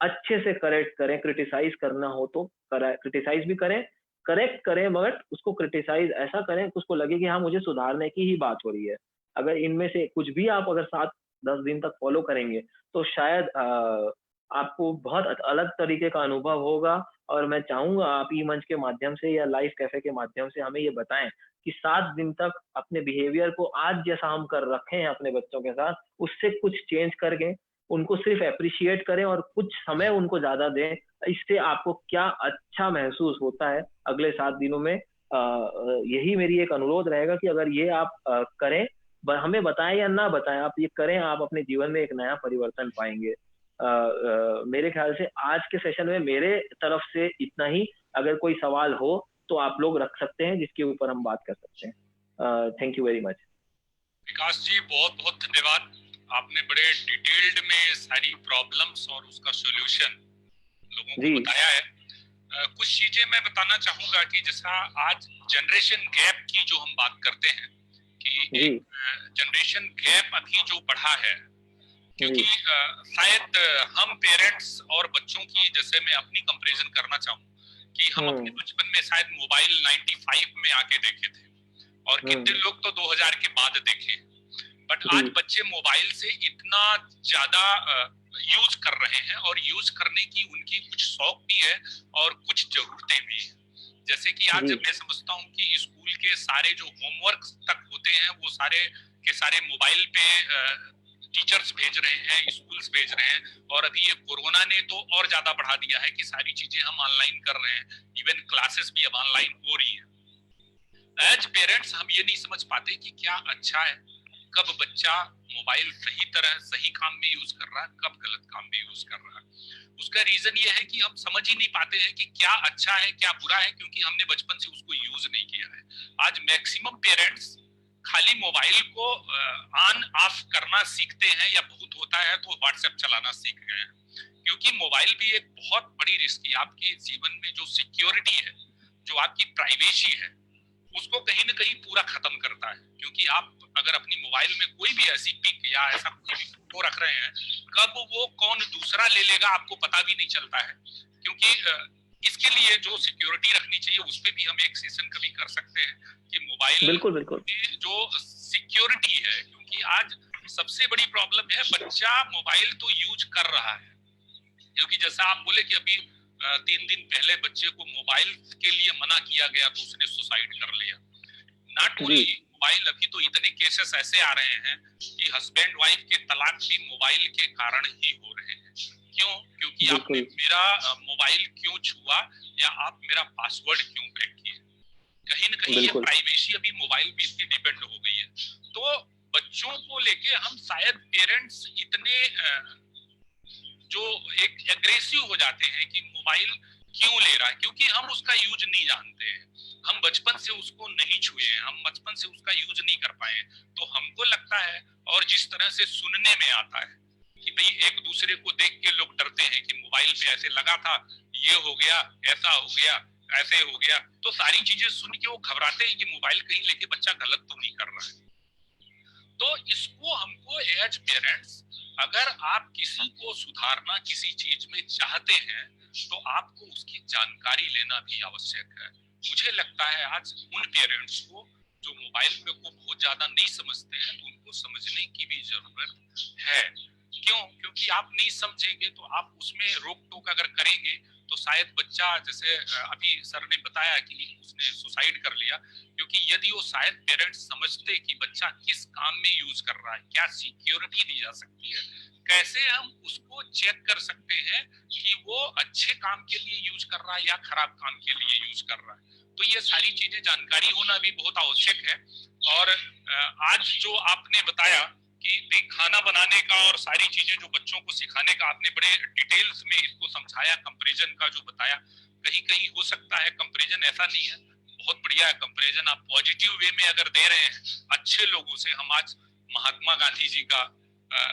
अच्छे से करेक्ट करें, क्रिटिसाइज़ करना हो तो क्रिटिसाइज़ भी करें, करेक्ट करें, मगर उसको क्रिटिसाइज़ ऐसा करें कि उसको लगे कि हाँ, मुझे सुधारने की ही बात हो रही है। अगर इनमें से कुछ भी आप अगर 7-10 दिन तक फ़ॉलो करेंगे, तो शायद आपको बहुत अलग तरीके का अनुभव होगा, और मैं चाहूँगा आप ई-मंच के माध्यम से या लाइव कैफ़े के माध्यम से हमें ये बताएँ कि 7 दिन तक अपने बिहेवियर को आज जैसा हम कर रखे हैं अपने बच्चों के साथ, उससे कुछ चेंज करके उनको सिर्फ़ एप्रिशिएट करें और कुछ समय उनको ज़्यादा दें। इससे आपको क्या अच्छा महसूस होता है अगले 7 दिनों में, यही मेरी एक अनुरोध रहेगा कि अगर ये आप करें, हमें बताएं या ना बताएं, आप ये करें, आप अपने जीवन में एक नया परिवर्तन पाएंगे। मेरे ख्याल से आज के सेशन में मेरे तरफ से इतना ही। अगर कोई सवाल हो तो आप लोग रख सकते हैं, जिसके ऊपर हम बात कर सकते हैं। Thank you very much. Vikas ji, बहुत बहुत धन्यवाद। आपने बड़े डिटेल्ड में सारी प्रॉब्लम्स और उसका सॉल्यूशन लोगों को जी बताया है। कुछ चीजें मैं बताना चाहूंगा कि जैसा आज जनरेशन गैप की जो हम बात करते हैं कि जी एक जनरेशन गैप अभी जो बढ़ा है, क्योंकि जी शायद हम पेरेंट्स और बच्चों की, जैसे मैं अपनी कंपैरिजन करना चाहूँ कि हम अपने हम्म बचपन में शायद मोबाइल 95 में आके देखे थे और कितने हम्म लोग तो 2000 के बाद देखे। बट जी आज बच्चे मोबाइल से इतना ज्यादा यूज कर रहे हैं और यूज करने की उनकी कुछ शौक भी है और कुछ जरूरतें भी है। जैसे कि आज जी मैं समझता हूँ कि स्कूल के सारे जो होमवर्क तक होते हैं वो सारे के सारे मोबाइल पे टीचर्स भेज रहे हैं, स्कूल्स भेज रहे हैं। और अभी ये कोरोना ने तो और ज्यादा बढ़ा दिया है कि सारी चीजें हम ऑनलाइन कर रहे हैं, इवन क्लासेस भी अब ऑनलाइन हो रही है। एज पेरेंट्स हम ये नहीं समझ पाते कि क्या अच्छा है, कब बच्चा मोबाइल सही तरह सही काम में यूज कर रहा है, कब गलत काम में यूज कर रहा है। उसका रीजन ये है कि हम समझ ही नहीं पाते हैं कि क्या अच्छा है क्या बुरा है, क्योंकि हमने बचपन से उसको यूज नहीं किया है। आज मैक्सिमम पेरेंट्स खाली मोबाइल को ऑन ऑफ करना सीखते हैं, या बहुत होता है तो व्हाट्सएप चलाना सीख गए हैं। क्योंकि मोबाइल भी एक बहुत बड़ी रिस्क है आपके जीवन में। जो सिक्योरिटी है, जो आपकी प्राइवेसी है, उसको कहीं ना कहीं पूरा खत्म करता है। क्योंकि आप अगर अपनी मोबाइल में कोई भी ऐसी पिक या ऐसा कोई भी फोटो रख रहे हैं, कब वो कौन दूसरा ले लेगा आपको पता भी नहीं चलता है। क्योंकि इसके लिए जो सिक्योरिटी रखनी चाहिए उस पर भी हम एक सेशन कभी कर सकते हैं कि मोबाइल बिल्कुल बिल्कुल। की जो सिक्योरिटी है। क्योंकि आज सबसे बड़ी प्रॉब्लम है, बच्चा मोबाइल तो यूज कर रहा है, क्योंकि जैसा आप बोले कि अभी 3 दिन पहले बच्चे को मोबाइल के लिए मना किया गया तो उसने सुसाइड कर लिया। नॉट जी ओनली मोबाइल, अभी तो इतने केसेस ऐसे आ रहे हैं कि हस्बैंड वाइफ के तलाक भी मोबाइल के कारण ही हो रहे हैं। क्यों? क्योंकि आपने बिल्कुल मेरा मोबाइल क्यों छुआ, या आप मेरा पासवर्ड क्यों ब्रेक किए। कहीं ना कहीं ये बिल्कुल। प्राइवेसी अभी मोबाइल पे इतनी डिपेंड हो गई है। तो बच्चों को लेके हम शायद पेरेंट्स इतने जो एक एग्रेसिव हो जाते हैं कि मोबाइल क्यों ले रहा है, क्योंकि हम उसका यूज नहीं जानते हैं। हम बचपन से उसको नहीं छुए हैं, हम बचपन से उसका यूज नहीं कर पाए हैं। तो हमको लगता है, और जिस तरह से सुनने में आता है कि भाई एक दूसरे को देख के लोग डरते हैं कि मोबाइल पे ऐसे लगा था, ये हो गया, ऐसा हो गया, ऐसे हो गया। तो सारी चीजें सुन के वो घबराते हैं कि मोबाइल कहीं लेके बच्चा गलत तो नहीं कर रहा है। तो इसको हमको एज पेरेंट्स, अगर आप किसी को सुधारना किसी चीज में चाहते हैं तो आपको उसकी जानकारी लेना भी आवश्यक है। मुझे लगता है आज उन पेरेंट्स को जो मोबाइल पे को बहुत ज्यादा नहीं समझते हैं, तो उनको समझने की भी जरूरत है। क्यों? क्योंकि आप नहीं समझेंगे तो आप उसमें रोक टोक अगर करेंगे तो शायद बच्चा, जैसे अभी सर ने बताया कि उसने सुसाइड कर लिया, क्योंकि यदि वो शायद पेरेंट्स समझते कि बच्चा किस काम में यूज कर रहा है, क्या सिक्योरिटी दी जा सकती है, कैसे हम उसको चेक कर सकते हैं कि वो अच्छे काम के लिए यूज कर रहा है या खराब काम के लिए यूज कर रहा है। तो ये सारी चीजें जानकारी होना भी बहुत आवश्यक है। और आज जो आपने बताया कि खाना बनाने का और सारी चीजें जो बच्चों को सिखाने का, आपने बड़े डिटेल्स में इसको समझाया, कंपैरिजन का जो बताया। कहीं कहीं हो सकता है कंपैरिजन ऐसा नहीं है, बहुत बढ़िया कंपैरिजन आप पॉजिटिव वे में अगर दे रहे हैं अच्छे लोगों से। हम आज महात्मा गांधी जी का,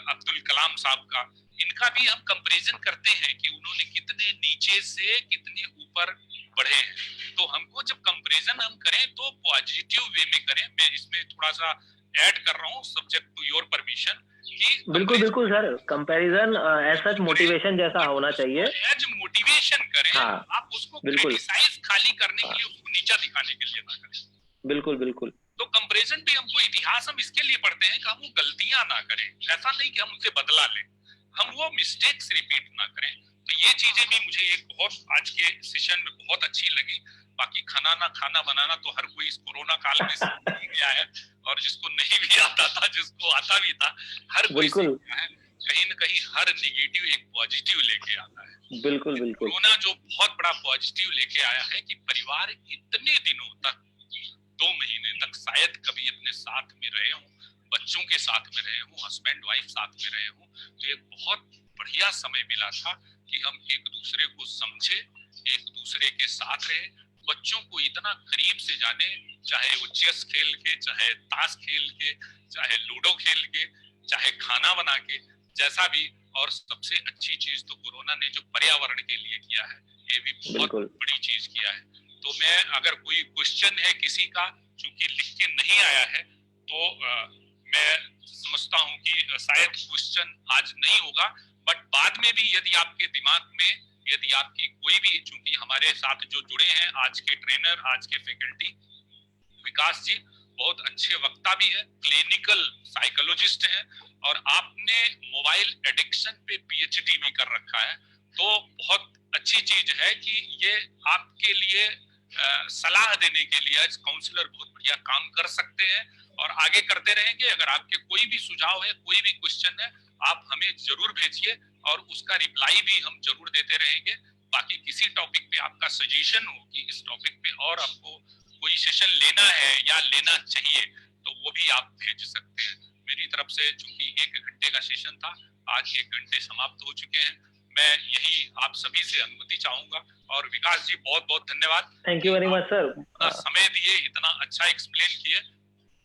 अब्दुल कलाम साहब का, इनका भी हम कंपैरिजन करते हैं कि उन्होंने कितने नीचे से कितने ऊपर बढ़े हैं। तो हमको जब कंपैरिजन हम करें तो पॉजिटिव वे में करें। मैं इसमें थोड़ा सा ऐड कर रहा हूँ सब्जेक्ट टू योर परमिशन कि बिल्कुल बिल्कुल सर, कंपैरिजन ऐसा मोटिवेशन जैसा होना चाहिए। एज मोटिवेशन करें, हाँ आप उसको बिल्कुल। क्रिटिसाइज खाली करने के हाँ लिए, उसको नीचा दिखाने के लिए ना करें। बिल्कुल बिल्कुल। तो कंपैरिजन भी हमको, इतिहास हम इसके लिए पढ़ते हैं कि हम वो गलतियां ना करें। ऐसा नहीं कि हम उनसे बदला लें, हम वो मिस्टेक्स रिपीट ना करें। तो ये चीजें भी मुझे एक बहुत आज के सेशन में बहुत अच्छी लगी। बाकी खाना ना खाना बनाना तो हर कोई इस कोरोना काल में सीख ही गया है, और जिसको नहीं भी आता था, जिसको आता भी था, हर कोई सीख बिल्कुल गया है। कहीं न कहीं हर नेगेटिव एक पॉजिटिव लेके आता है। बिल्कुल बिल्कुल। कोरोना जो बहुत बड़ा पॉजिटिव लेके आया है कि परिवार इतने दिनों तक, 2 महीने तक शायद कभी अपने साथ में रहे हों, बच्चों के साथ में रहे हों, हस्बैंड वाइफ साथ में रहे हों। तो एक बहुत बढ़िया समय मिला था कि हम एक दूसरे को समझे, एक दूसरे के साथ रहे, बच्चों को इतना करीब से जाने, चाहे वो चेस खेल के, चाहे ताश खेल के, चाहे लूडो खेल के, चाहे खाना बना के, जैसा भी। और सबसे अच्छी चीज तो कोरोना ने जो पर्यावरण के लिए किया है, ये भी बहुत बड़ी चीज किया है। तो मैं, अगर कोई क्वेश्चन है किसी का, चूंकि लिख के नहीं आया है, तो मैं समझता हूं कि शायद क्वेश्चन आज नहीं होगा, बट बाद में भी यदि आपके दिमाग में, यदि आपकी कोई भी, चूंकि हमारे साथ जो जुड़े हैं आज के ट्रेनर, आज के फैकल्टी, विकास जी बहुत अच्छे वक्ता भी है, क्लिनिकल साइकोलॉजिस्ट हैं, और आपने मोबाइल एडिक्शन पे पीएचडी भी कर रखा है। तो बहुत अच्छी चीज है कि ये आपके लिए सलाह देने के लिए एज काउंसलर बहुत बढ़िया काम कर सकते हैं, और आगे करते रहेंगे। अगर आपके कोई भी सुझाव है, कोई भी क्वेश्चन है, आप हमें जरूर भेजिए, और उसका रिप्लाई भी हम जरूर देते रहेंगे। बाकी किसी टॉपिक पे आपका सजेशन हो कि इस टॉपिक पे और आपको कोई सेशन लेना है या लेना चाहिए, तो वो भी आप भेज सकते हैं। मेरी तरफ से चूंकि 1 घंटे का सेशन था, आज 1 घंटे समाप्त हो चुके हैं। मैं यही आप सभी से अनुमति चाहूंगा। और विकास जी बहुत बहुत धन्यवाद, thank you very much sir, इतना समय दिए, इतना अच्छा एक्सप्लेन किए।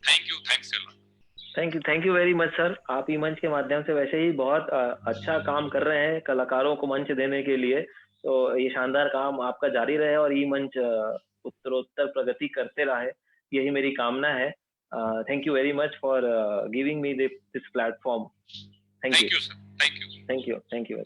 Thank you, thanks a lot. Thank you very much sir. आप ई मंच के माध्यम से वैसे ही बहुत अच्छा काम कर रहे हैं कलाकारों को मंच देने के लिए। तो ये शानदार काम आपका जारी रहे, और ई मंच उत्तरोत्तर प्रगति करते रहे, यही मेरी कामना है। Thank you very much for giving me this platform. Thank you sir, thank you. Thank you.